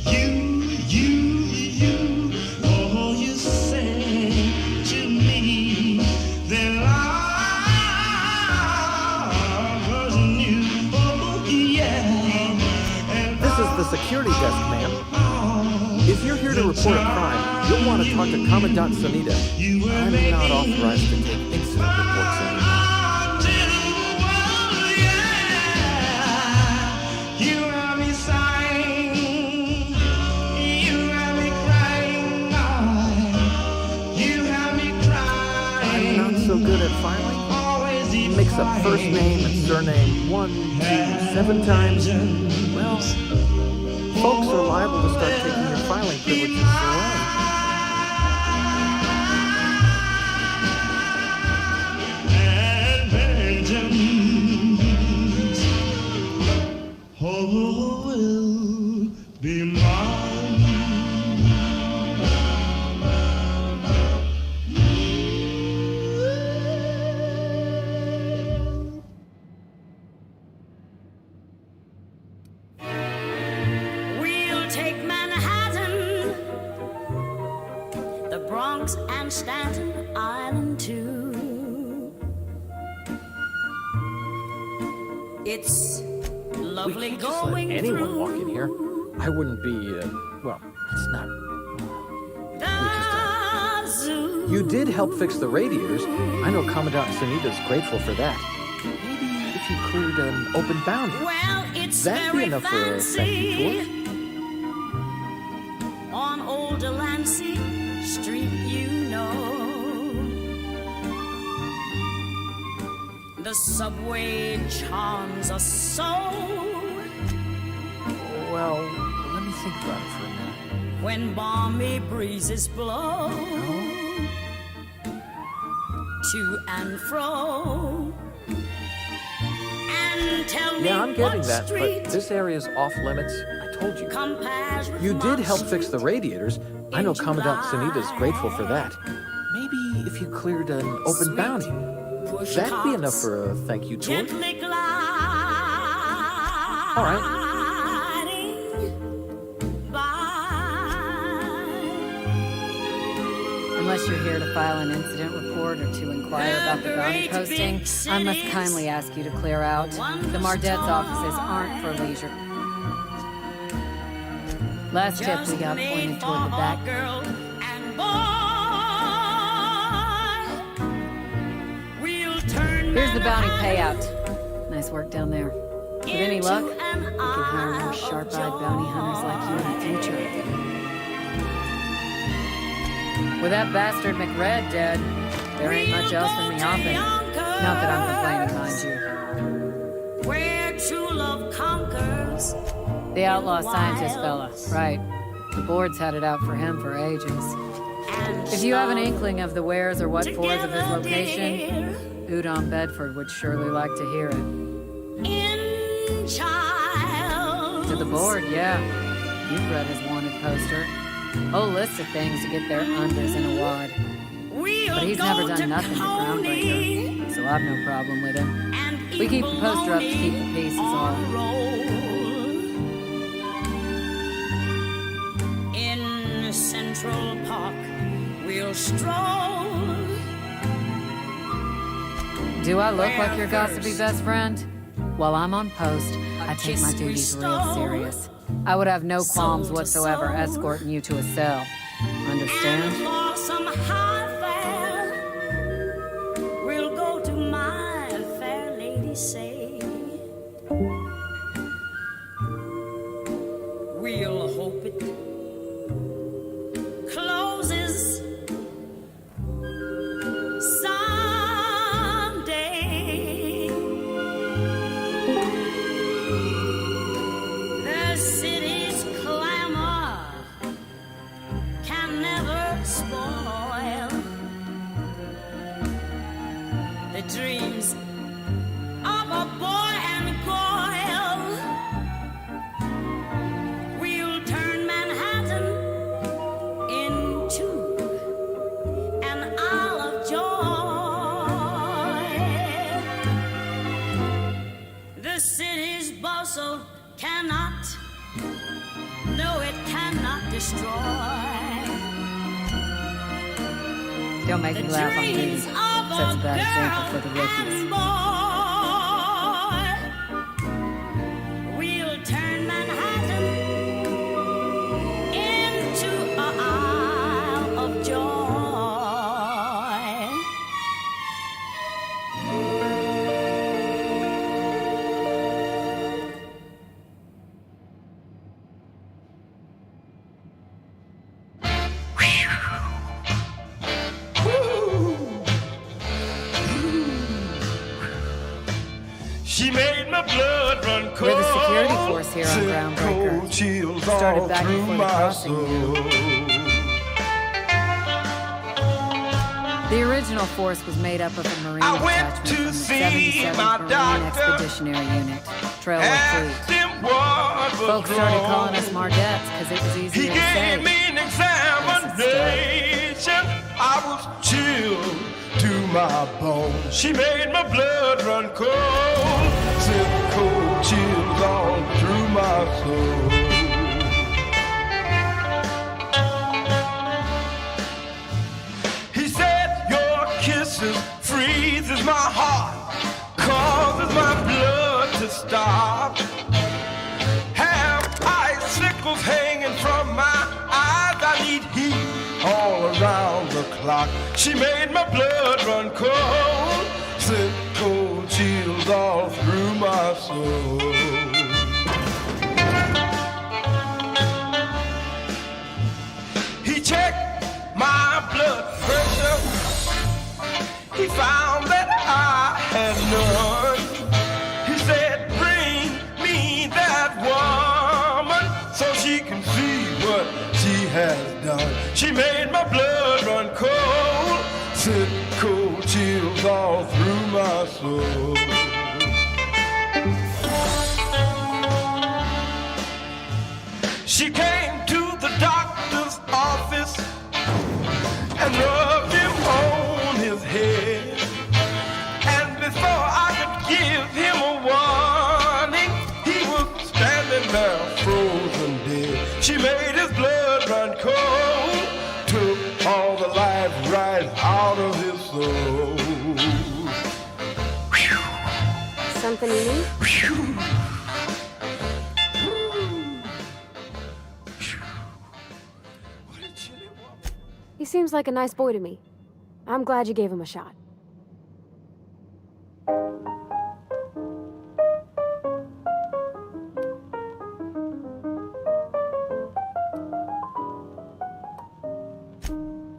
You, oh, you said to me that love was new, oh, yeah. And This is the security desk, ma'am. If you're here to report a crime, you'll want to talk to Commandant Sonita. I'm not authorized to take incident reports anymore. You have me sighing, you have me crying, you have me crying. I'm not so good at filing? Mix up first name and surname 1, 2, 7 times? Well, folks are liable to start taking your filing privileges away. Will be mine. We'll take Manhattan, the Bronx and Staten Island too. It's lovely We can't just let going anyone through walk in here. I wouldn't be, well, it's not. the zoo. You did help fix the radiators. I know Commandant Sunita's grateful for that. Maybe if you cleared an open bounty. Well, it's That'd be very enough for a thank you tour. on Old Delancey Street, you know. The subway charms us so. Well, let me think about it for a minute. When balmy breezes blow to and fro. And tell me Yeah, I'm getting what that, street but this area's off limits. I told you. compares with You did my help fix the street radiators. I know in Commandant July. Sunita's grateful for that. Maybe if you cleared an open Sweet bounty. push That'd be enough carts for a thank you tour. gently glide. All right. Unless you're here to file an incident report or to inquire about the bounty posting, I must kindly ask you to clear out. The Mardet's offices aren't for leisure. Last tip we got pointed toward the back. Girl and boy, we'll turn Here's the bounty payout. Nice work down there. With any luck, we can hire more sharp-eyed bounty hunters like you in the future. With that bastard McRed dead, there ain't much else in the offing. Not that I'm complaining, mind you. where true love conquers. The outlaw scientist fella, right. The board's had it out for him for ages. If you have an inkling of the wheres or what fors of his location, Udon Bedford would surely like to hear it. In child. To the board, yeah. You've read his wanted poster. Whole list of things to get their unders in a wad. But he's never done nothing to groundbreaker, so I've no problem with him. We keep the poster up to keep the peace, is all. In Central Park, we'll stroll. Do I look like your gossipy best friend? While I'm on post, I take my duties real serious. I would have no qualms whatsoever escorting you to a cell. Understand? For some high fare, we'll go to my fair lady say. We'll hope it closes someday. The city's clamor can never spoil the dreams of a boy and girl. We'll turn Manhattan into an isle of joy. The city's bustle cannot, no, it cannot destroy. Don't make me laugh on duty. Sets a bad example for the rookies. We'll turn Manhattan into an isle of joy. She made my blood run cold. We're the security force here on Groundbreaker. Cold chills Started all back through before the my crossing. soul. The original force was made up of a Marine I went detachment to from the see 77th my Marine doctor. Expeditionary Unit, Trailway Asked Fleet. him what was Folks started wrong. calling us Margettes because it was He easier to say. gave me an examination. I was chilled to my bones. She made my blood run cold. Sent cold chills all through my soul. He said, your kisses freezes my heart, causes my blood to stop. Have icicles hanging from my eyes. I need heat all around the clock. She made my blood run cold, sent cold chills all through my soul. He checked my blood pressure. He found that I had none. He said, bring me that woman so she can see what she has done. She made my blood run cold, sent cold chills all through my soul. She came to the doctor's office and rubbed him on his head. And before I could give him a warning, he was standing there frozen dead. She made his blood run cold, took all the life right out of his soul. Something you need? He seems like a nice boy to me. I'm glad you gave him a shot.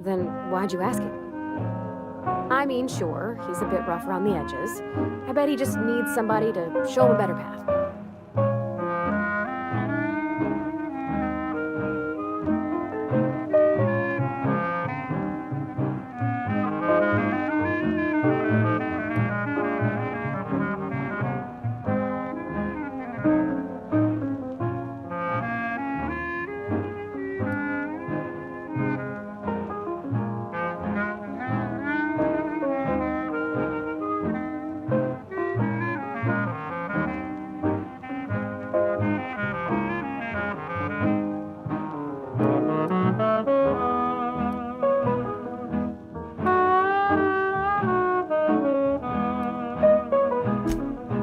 Then why'd you ask him? I mean, sure, he's a bit rough around the edges. I bet he just needs somebody to show him a better path.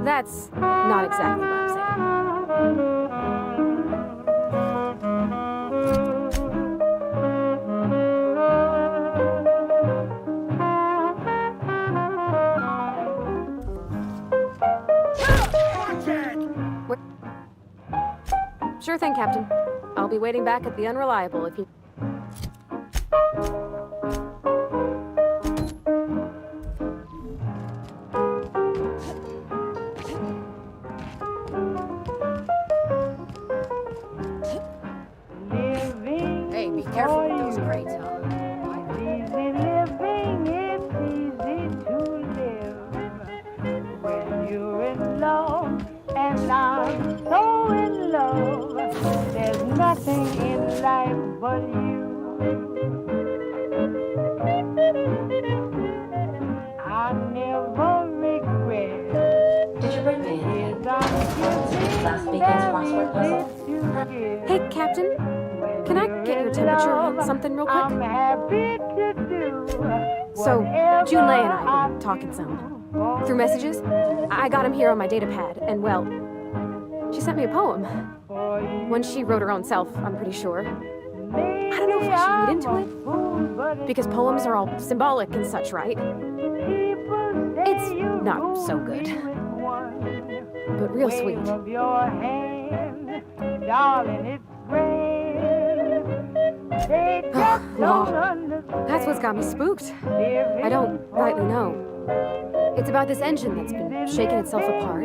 That's not exactly what I'm saying. Sure thing, Captain. I'll be waiting back at the Unreliable if you... Hey, be careful with those crates, huh? Easy living, it's easy to live when you're in love, and I'm so in love. There's nothing in life but you. I never regret. Did you bring me in last weekend's crossword puzzle? Hey, Captain. Can I get your temperature on something real quick? I'm happy to do. So, Junlei and I have been talking some. Through messages, I got him here on my data pad, and well, she sent me a poem. One she wrote her own self, I'm pretty sure. I don't know if I should read into it, because poems are all symbolic and such, right? It's not so good, but real sweet. Oh, Law. That's what's got me spooked. I don't rightly know. It's about this engine that's been shaking itself apart.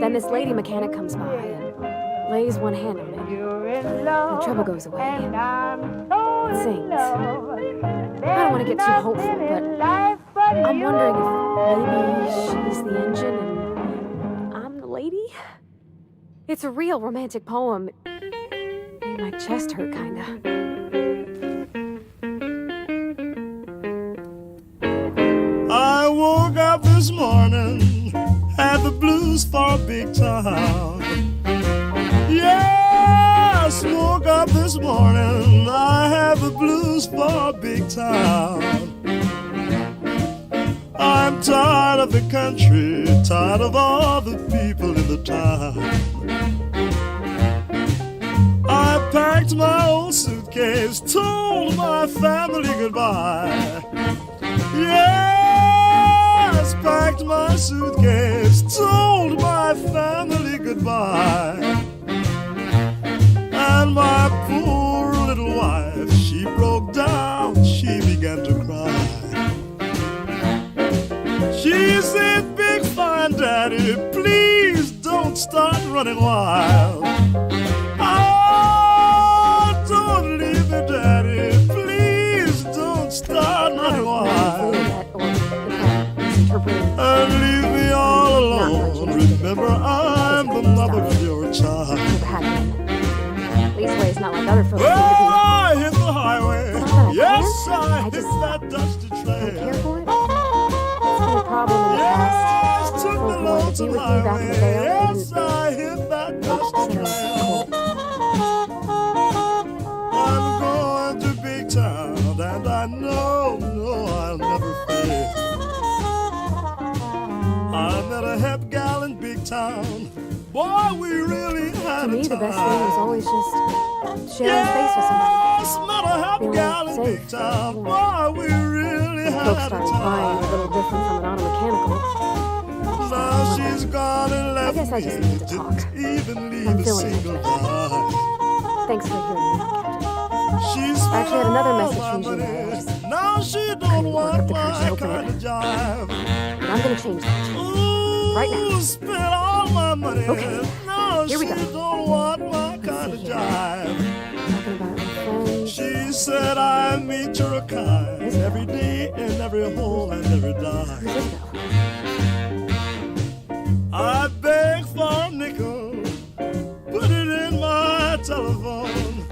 Then this lady mechanic comes by and lays one hand on it. The trouble goes away. It sings. I don't want to get too hopeful, but I'm wondering if maybe she's the engine and I'm the lady? It's a real romantic poem. Made my chest hurt, kinda. I woke up this morning, had the blues for a big town. Yes, woke up this morning, I have the blues for a big town. I'm tired of the country, tired of all the people in the town. I packed my old suitcase, told my family goodbye. Yes, packed my suitcase, told my family goodbye. And my poor little wife, she broke down, she began to cry. She said, "Big fine daddy, please don't start running wild. Oh, don't leave me, daddy, please don't start running wild. And leave me all alone. Remember, I'm the mother of your child." Leastway's not like other folks. Well, I hit the highway. Yes, I hit that dusty trail. Care for it? It's been a problem in the past. Took the lonesome highway. Yes, I hit that dusty trail. I'm going to big town, and I know, I'll never fail. I met a hep gal in big town. Boy, we really had To me, a the time. best thing was always just sharing space with somebody. Yes, met a hep gal in big town. Boy, we really had Folks a started crying a time. little different from an automechanical. Now she's gone and left I guess I just me. need to talk. Didn't even leave I'm a feeling single much dime. Thanks for hearing me out, Captain. She's I actually had another spent message all from my June. money. Now she don't want my kind of jive. But I'm gonna change that. Right now. Spent all my money. Okay. Now Here we she go. don't want my kind of jive. Talking about my friends. She said I meet her a kind every day and every hole and every dime. I beg for a nickel, put it in my telephone.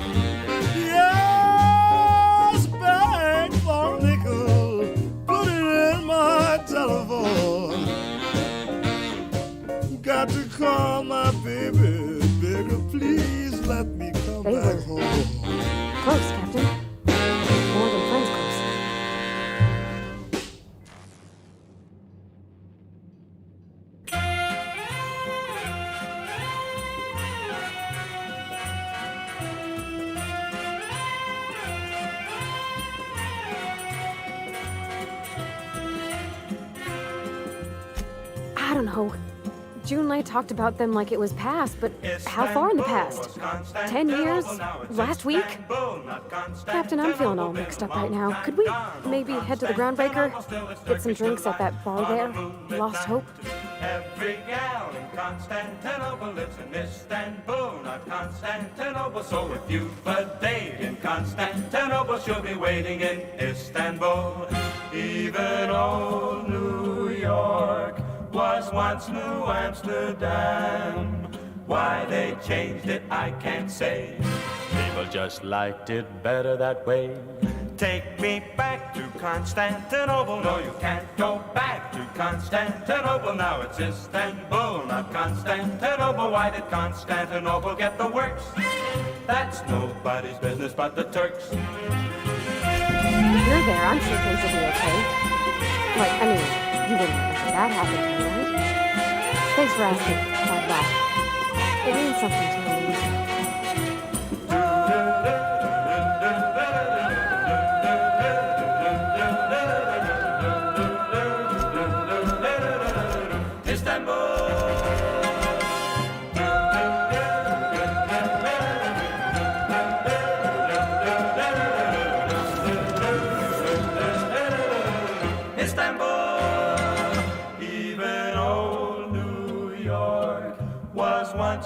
Yes, beg for a nickel, put it in my telephone. Got to call my baby, beg her please let me come back home. Close, Captain. More than friends close. I don't know. June and I talked about them like it was past, but how far in the past? 10 years? Last week? Captain, I'm feeling all mixed up right now. Could we maybe head to the Groundbreaker? Get some drinks at that bar there? Lost Hope? Every gal in Constantinople lives in Istanbul, not Constantinople. So if you've a date in Constantinople, she'll be waiting in Istanbul. Even old New York was once New Amsterdam. Why they changed it, I can't say. People just liked it better that way. Take me back to Constantinople. No, you can't go back to Constantinople. Now it's Istanbul, not Constantinople. Why did Constantinople get the works? That's nobody's business but the Turks. You're there. I'm sure things will be okay. Like, I mean, you wouldn't let that happen to me, right? Thanks for asking. Bye-bye. It means something to me.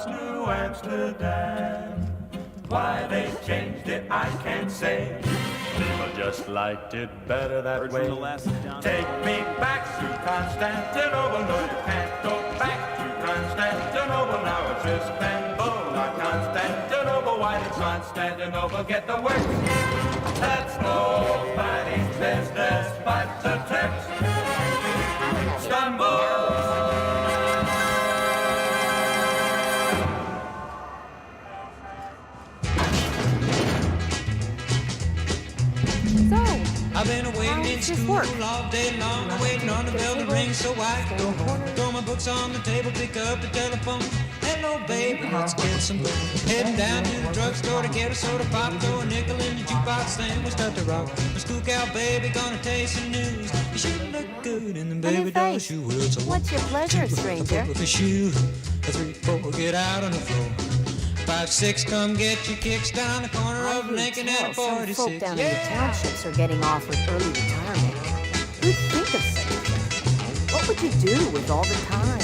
once New Amsterdam. Why they changed it, I can't say. People just liked it better that way. Take me back to Constantinople. No, you can't go back to Constantinople. Now it's Istanbul, not Constantinople. Why did Constantinople get the works? That's nobody's business but the Turks. Istanbul. I've been waiting in school all day long, waiting on the bell to ring so I can go home. Throw my books on the table, pick up the telephone. Hello, baby, let's get some food. Heading down to the drugstore to get a soda pop, throw a nickel in the jukebox, then we start to rock. My school cow baby gonna taste some news. You should look good in the baby doll shoe. Well, it's a What's your pleasure, stranger? a shoe. A 3, 4, get out on the floor. 5, 6, come get your kicks down the corner of Lincoln and 46. Some folk down in the townships are getting off with early retirement. Who'd think of such a thing? What would you do with all the time?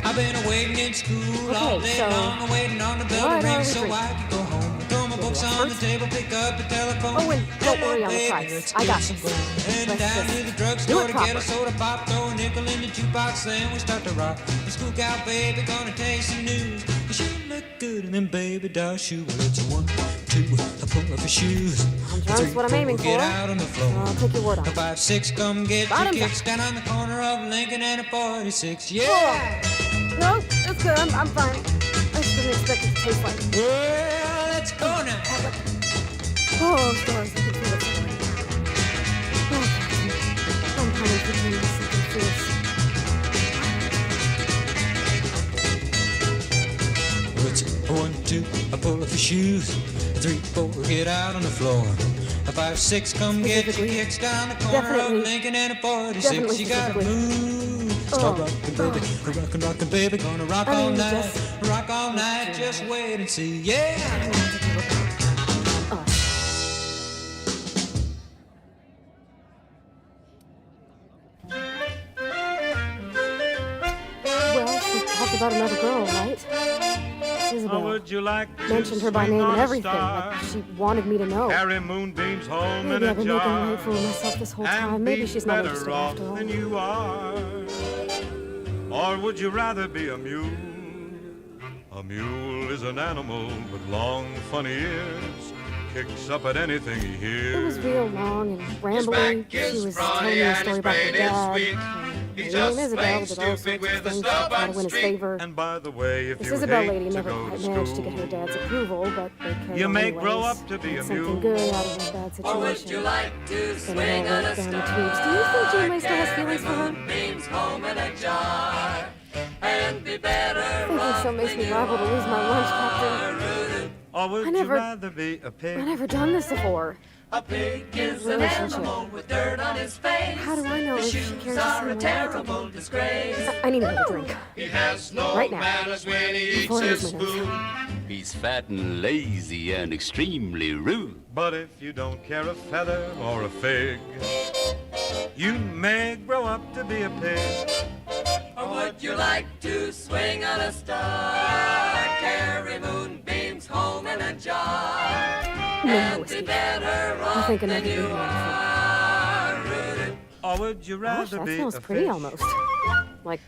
I've been waiting in school all day long, waiting on the bell to ring so I can go home. Throw my books on the table, pick up the telephone. Oh, and don't worry on the price. I got this. Heading down to the drugstore to get a soda pop, throw a nickel in the jukebox, then we start to rock. The school cow baby gonna taste some news. You sure look good in them baby doll shoes. Well, it's a 1, 2, a pull up your shoes. That's what I'm aiming for. Get out on the floor. I'll take your word on A it. 5, 6, come get your kicks down on the corner of Lincoln and a 46. Yeah. Oh. No, it's good. I'm fine. I just didn't expect it to taste like. Well, let's go now. Oh, stars, I can feel it somewhere. Oh, Captain, I'm coming for you with something fierce. Well, it's a 1, 2, I pull up your shoes. 3, 4, get out on the floor. A 5, 6, come get your kicks down the corner of Lincoln and a 46. You gotta move. Start rockin', baby, rockin', baby, gonna rock all night, just wait and see, yeah. Well, she talked about another girl, right? Isabel. Would you like Mentioned her by name and everything, like she wanted me to know. Carry moonbeams home Maybe in I've a been making a jar. name for myself this whole time. Maybe she's not interested off after all. than you are. Or would you rather be a mule? A mule is an animal with long, funny ears. Kicks up at anything he hears. It was real long and rambling. She was telling me a story about her dad. Her name Isabel did all sorts of things to try to win his favor. And by the way, if This you Isabel hate lady to never go quite to managed to school, get her dad's approval, but they carried you on may anyways. grow up to be Made a something mule. good out of a bad situation. Or would you like to And swing it all on a went down the star? tubes. Do you think Janeway still has feelings for her? Beams home in a jar and be better Thinking so makes me liable to lose my lunch, Captain. Or would I never- you rather be a pig? I've never done this before. A pig is an Relationship. animal with dirt on his face. How do I know if she Shoes cares the are same a way? terrible disgrace. I need another drink. He has no Right now. manners when he eats Before I his lose my nose. food. He's fat and lazy and extremely rude. But if you don't care a feather or a fig, you may grow up to be a pig. Or would you like to swing on a star? Carry moonbeams home in a jar. No And whiskey. be better I off think than another you drink are. Rooted. Or would you Gosh, rather that be smells a pretty fish? almost. Like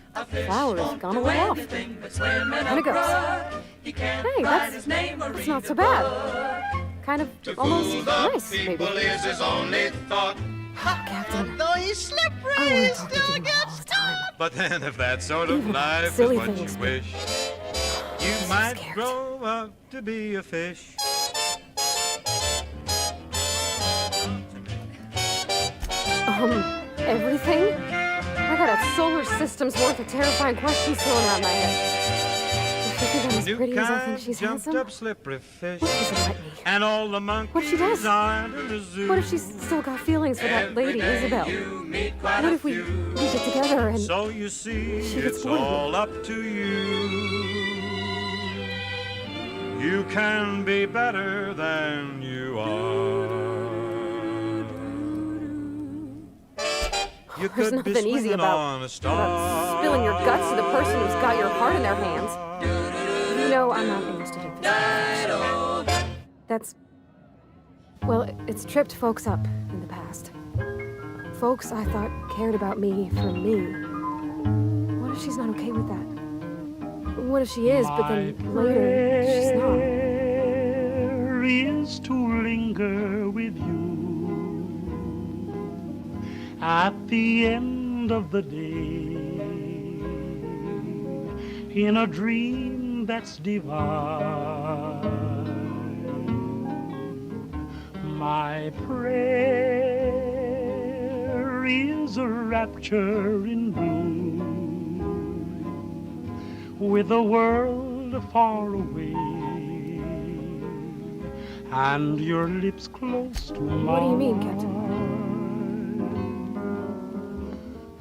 flowers gone a little off. But swim in And a it goes. brook. He can't Hey, write his name or that's read not so a bad. book. Kind of To almost fool the nice, maybe. people is his only thought. Captain, Though he's slippery, I he want to talk to still Janeway all gets the time. But then if that sort of Even life is silly what things. you wish, you might grow up to be a fish. Everything? I got a solar system's worth of terrifying questions thrown at my head. Does she think I'm as New pretty as I think kind she's jumped handsome? up slippery fish, What does it like me? and all the monkeys What if she does? aren't in the zoo. What if she's still got feelings for that lady, Isabel? What if we get together and So you see, she gets it's bored of me? all up to you. You can be better than you are. You There's could be nothing easy swinging about on a star. spilling your guts to the person who's got your heart in their hands. You know I'm not interested in this. That's... Well, it's tripped folks up in the past. Folks I thought cared about me for me. What if she's not okay with that? What if she is, but then later she's not? Prayer is to linger with you at the end of the day in a dream that's divine. My prayer is a rapture in blue with the world far away and your lips close to mine. What do you mean, Captain?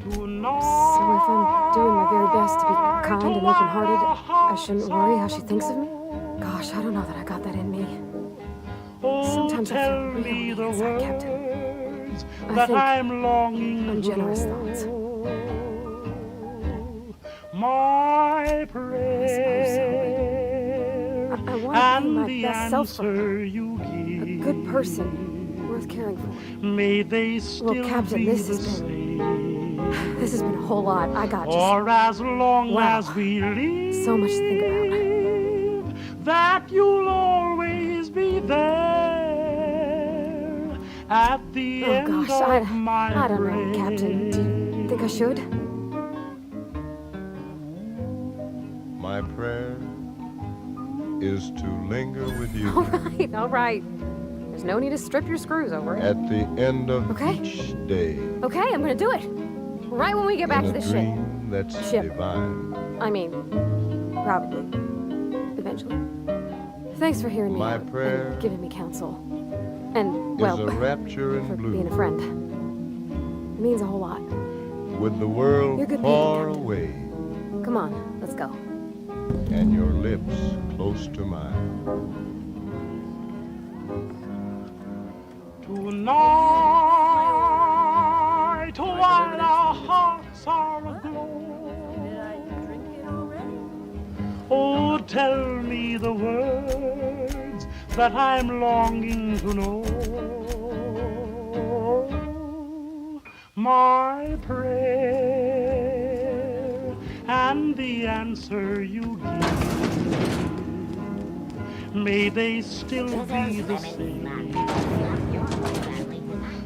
So if I'm doing my very best to be kind and open-hearted, I shouldn't worry how she thinks of me? Gosh, I don't know that I got that in me. Sometimes I feel really inside, Captain. I think ungenerous thoughts. My prayer, I want to be my best self for her. A good person, worth caring for. May they still well, Captain, this has been a whole lot. I got just... Or as long as we live, so much to think about. That you'll always be there at the end gosh, of my I don't know, Captain. Do you think I should? My prayer is to linger with you All right. There's no need to strip your screws over it. at the end of each day. Okay, I'm gonna do it. Right when we get back to the ship. Dream that's divine. I mean, probably. Eventually. Thanks for hearing me My out prayer and giving me counsel. And, well, is a rapture in for blue being a friend. It means a whole lot. with the world You're good people, far Captain. away Come on, let's go. and your lips close to mine. Tonight, while our hearts are aglow, oh, tell me the words that I'm longing to know. My prayer and the answer you give, may they still be the same.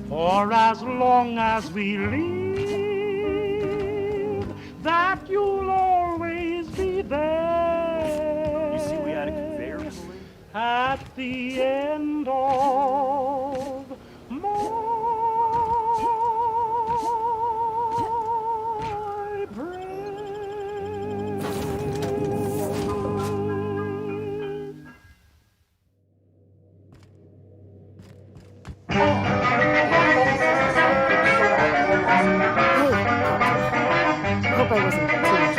For as long as we live, that you'll always be there. You see, we had a conveyor. At the end of my hope I wasn't too much.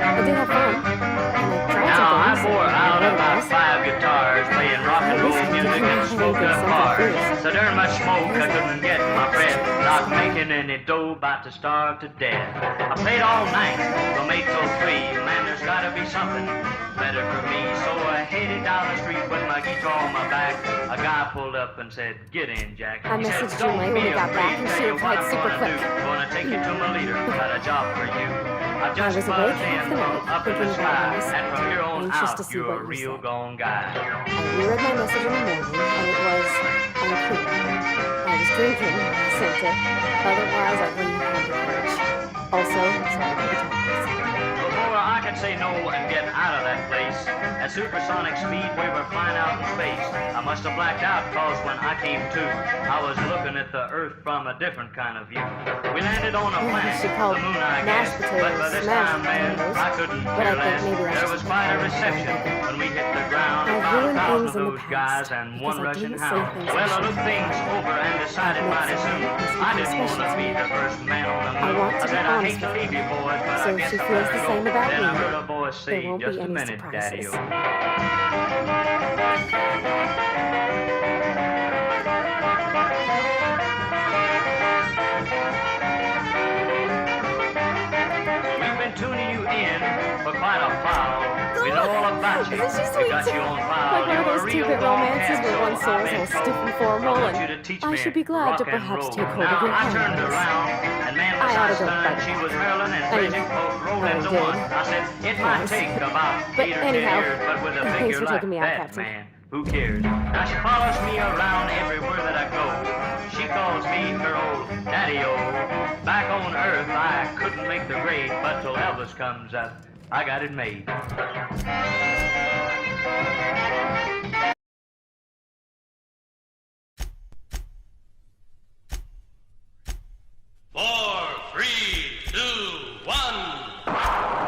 I did have fun. And I tried Now I some things. wore out about 5 guitars playing rock and roll music in smoked up bars. So darn much smoke I couldn't get my breath. Not making any dough, about to starve to death. I played all night from 8 till 3. Man, there's gotta be something better for me. So I headed down the street with my guitar on my back. A guy pulled up and said, "Get in, Jack." I He said, messaged you "Don't late be when we got afraid, back and tell she you what replied I'm super gonna quick. do. Gonna take you to my leader, got a job for you. I've I just was buzzed awake half in the night, up in the thinking about sky, this, and from here on anxious to out, see you're what a you real said. gone guy. I reread my message in the morning, and it was unclear. I was drinking when I sent it. Otherwise, I wouldn't have had the courage. Also, sorry for the talkers. Before I could say no and get out of that place, at supersonic speed we were flying out in space. I must have blacked out, cause when I came to, I was looking at the Earth from a different kind of view. We landed on a planet, She called the moon I mashed guess, potatoes but by this mashed time, man, potatoes. I couldn't But I care think less. maybe that's There was just quite a what reception when we hit the ground. I've About ruined 1,000 things of in the those past guys and because one I Russian didn't say hound. things I Well, I should. looked things over and decided mighty soon I didn't want to be the first man on the moon. I want to I be said, I honest hate to with leave you boys, but So I guess she I feels better the go. same about Then I me. heard a voice let's There see. won't Just be a any minute, surprises. Daddy-o. We've been tuning you in for quite a while. We know all about you. Isn't she We sweet? got you on file. Like one of You're a those real two-bit dog romances cat, where so one I've soul's been all told. stiff and formal, I want and you to teach I me should be glad to rock and perhaps roll. take hold Now, of your I turned hands. around, and man, I was ought I to go stunned. bite She it. was hurling and Anyway, raging, both rolled I into did. one. I said, it might Thanks. take about But 8 or 10 anyhow, years, but with a thanks figure for like taking me out, that, Captain. man, who cares? Now she follows me around everywhere that I go. She calls me her old daddy-o. Back on Earth, I couldn't make the grade, but till Elvis comes up, I got it made. 4, 3, 2, 1.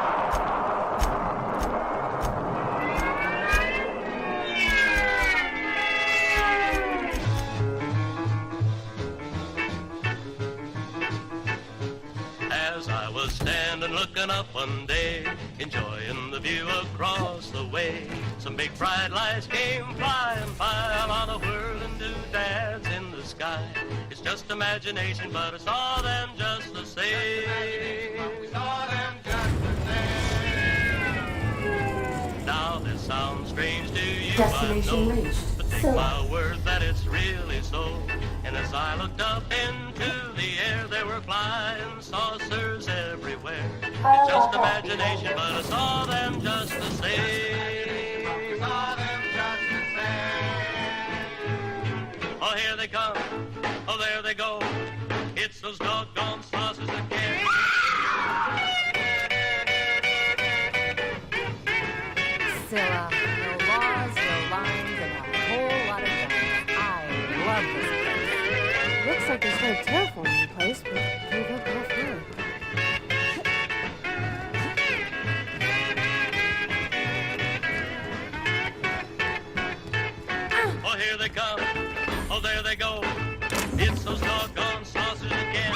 As I was standing looking up one day, enjoying the view across the way, some big bright lights came flying by, a lot of whirling doodads in the sky. It's just imagination, but I saw them just the same. Now this sounds strange to you, Destination I know, reached. but take Philip. my word that it's really so. And as I looked up into the air, there were flying saucers everywhere. It's just imagination, but I saw them just the same. Oh, here they come. Oh, there they go. It's those doggone saucers again. Scylla, no laws, no lines, and a whole lot of guns. I love this place. Looks like there's no terraforming place, but we don't go through. Oh, here they come. Oh, there they go. It's those doggone saucers again.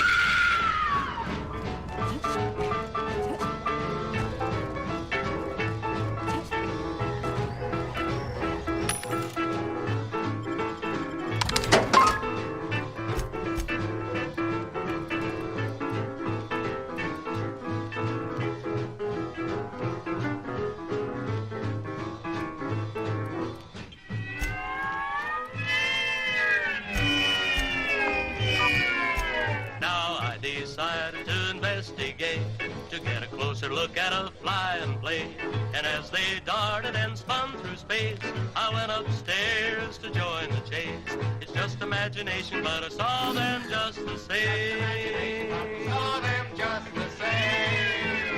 Now I decided to investigate, to get a closer look at a flying plane. And as they darted and spun through space, I went upstairs to join the chase. It's just imagination, but I saw them just the same. Saw them just the same.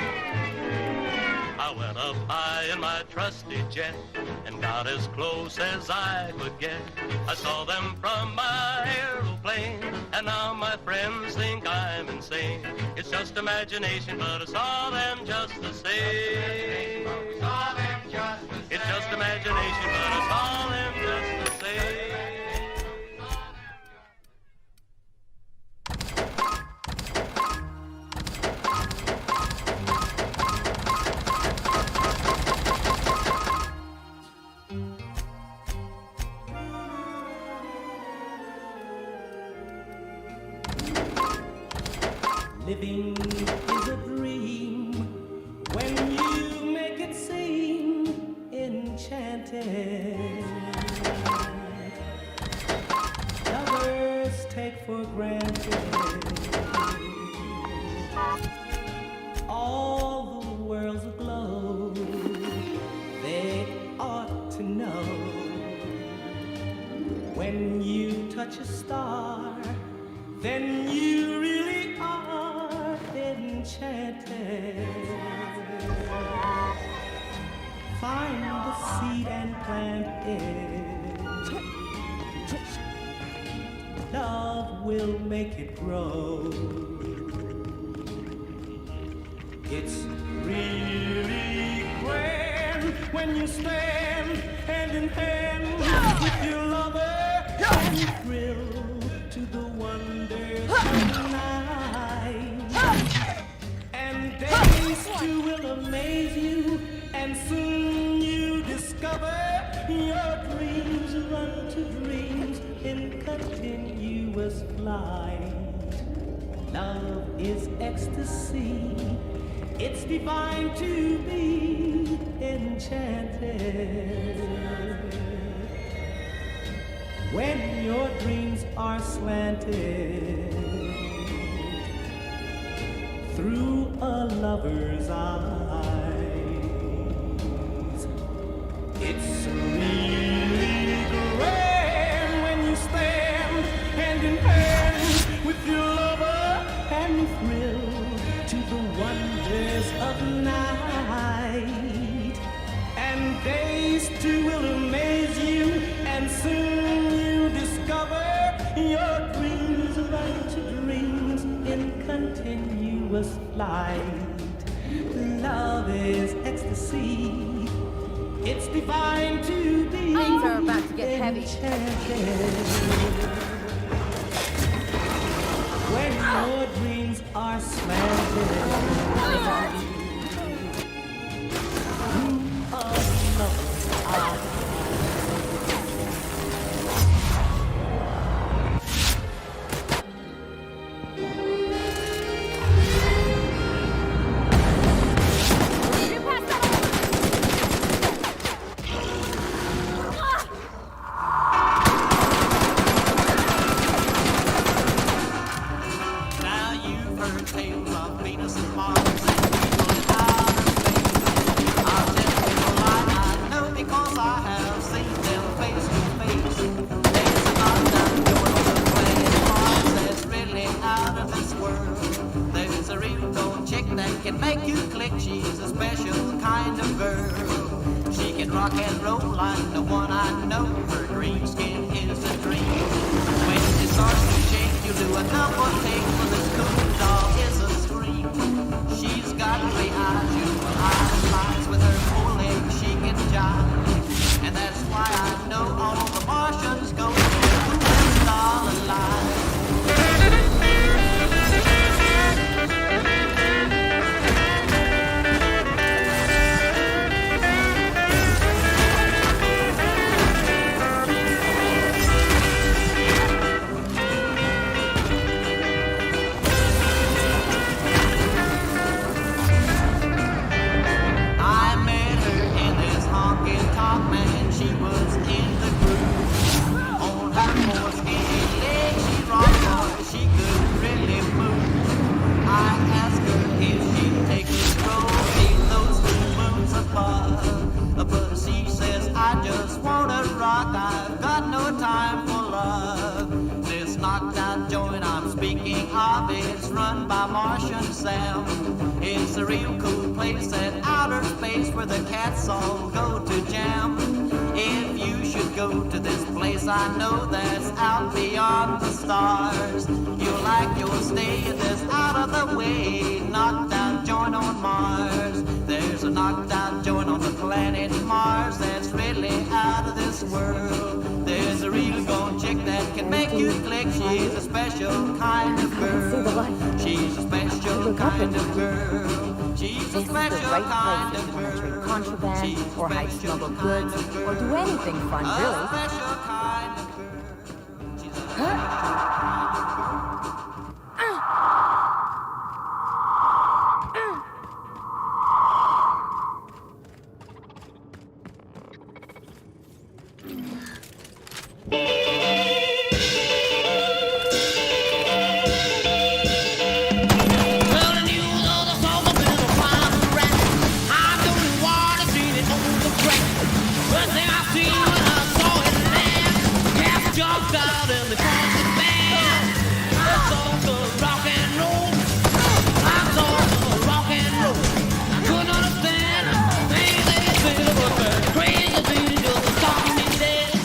I went up high in my trusty jet and got as close as I could get. I saw them from my aeroplane, and now my friends think I'm insane. It's just imagination, but I saw them just the same. Saw them just the same. It's just imagination, but I saw them just the same. Living is a dream when you make it seem enchanted. Lovers take for granted all the world's aglow. They ought to know when you touch a star, then you really are enchanted. Find the seed and plant it. Love will make it grow. It's really grand when you stand hand in hand with your lover and thrill to the wonders of the night. And days too will amaze you in continuous flight. Love is ecstasy. It's divine to be enchanted. When your dreams are slanted through a lover's eyes, it's really grand when you stand hand in hand with your lover and thrill to the wonders of night. And days too will amaze you, and soon you discover your dreams right to dreams in continuous flight. Love is ecstasy. It's divine to be. Things are about to get heavy. When your dreams are slanted. Now you've heard tales of Venus and Mars and people in outer space. I'll tell you a lie I know because I have seen them face to face. There's a lot down going on the planet Mars that's really out of this world. There's a real gold chick that can make you click. She's a special kind of girl. She can rock and roll like the one I know. Her green skin is a dream. When she starts to shake, you do a double take for this cool doll is a scream. She's got gray eyes, you eyes lies with her full leg she can jive. And that's why I know all the Martians go to the coolest doll alive. I met her in this honky-tonk, man, she was in the groove. On her four skinny legs, she rocked hard, she could really move. I asked her if she'd take a stroll, see those two moons above. But she says, I just wanna rock, I've got no time for love. This knockdown joint I'm speaking of, it's run by Martian Sam. It's a real cool place at outer space where the cats all go to jam. If you should go to this place I know that's out beyond the stars, you'll like your stay at this out of the way knockdown joint on Mars. There's a knockdown joint on the planet Mars that's really out of this world. There's a real gold chick that can make you click. She's a special kind of girl. She's a special kind of girl. She's a special kind of girl. Contraband, or hide smuggled goods, or do anything fun, really. Special kind of girl. She's a special kind of Well, the news of the song has been a fine rat. I don't know what I've seen it on the track. First thing I seen when I saw it land, gas jumped out and the crossed the band. I saw the rock and roll. I saw the rock and roll. I couldn't understand things they said, but the crazy beat just stopped me dead.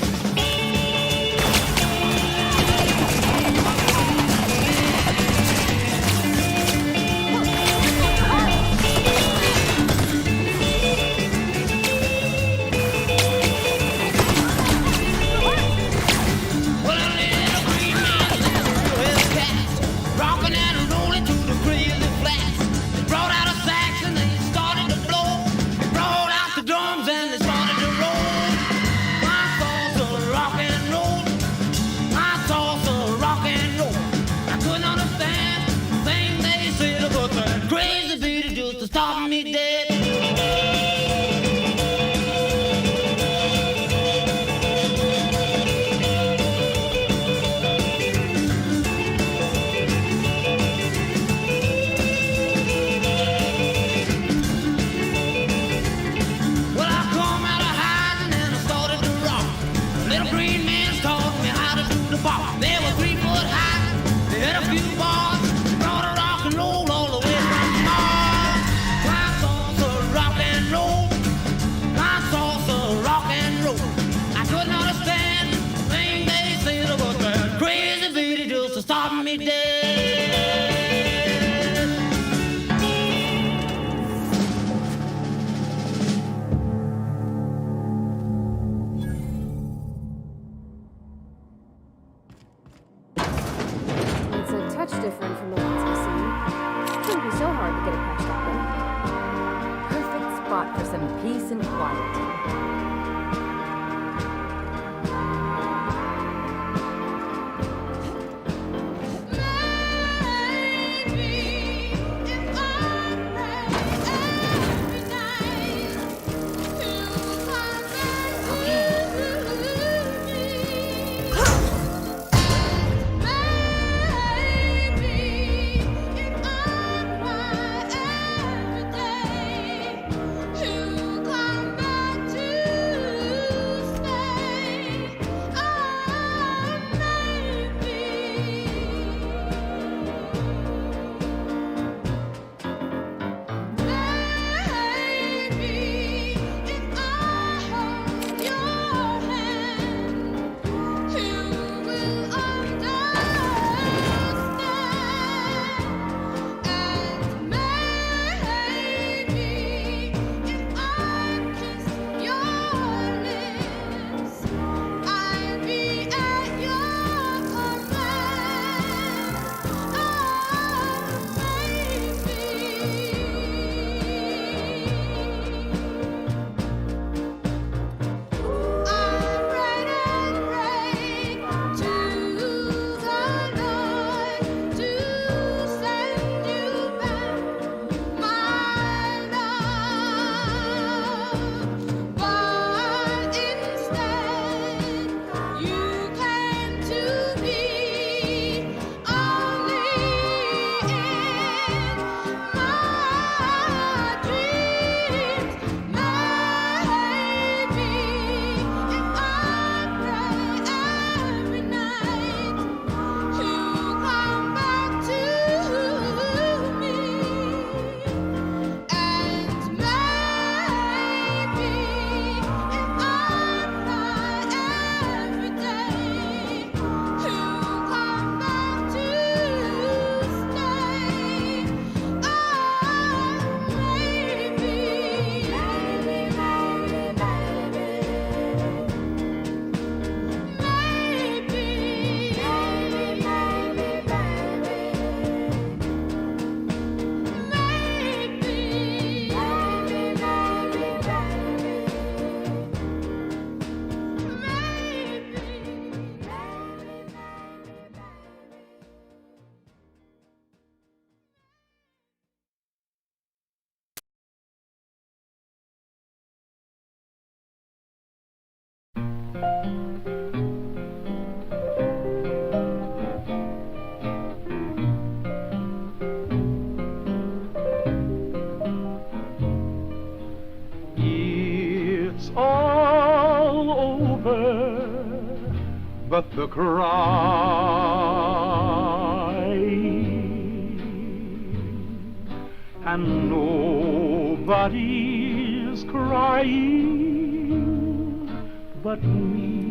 all over but the crying, and nobody's crying but me.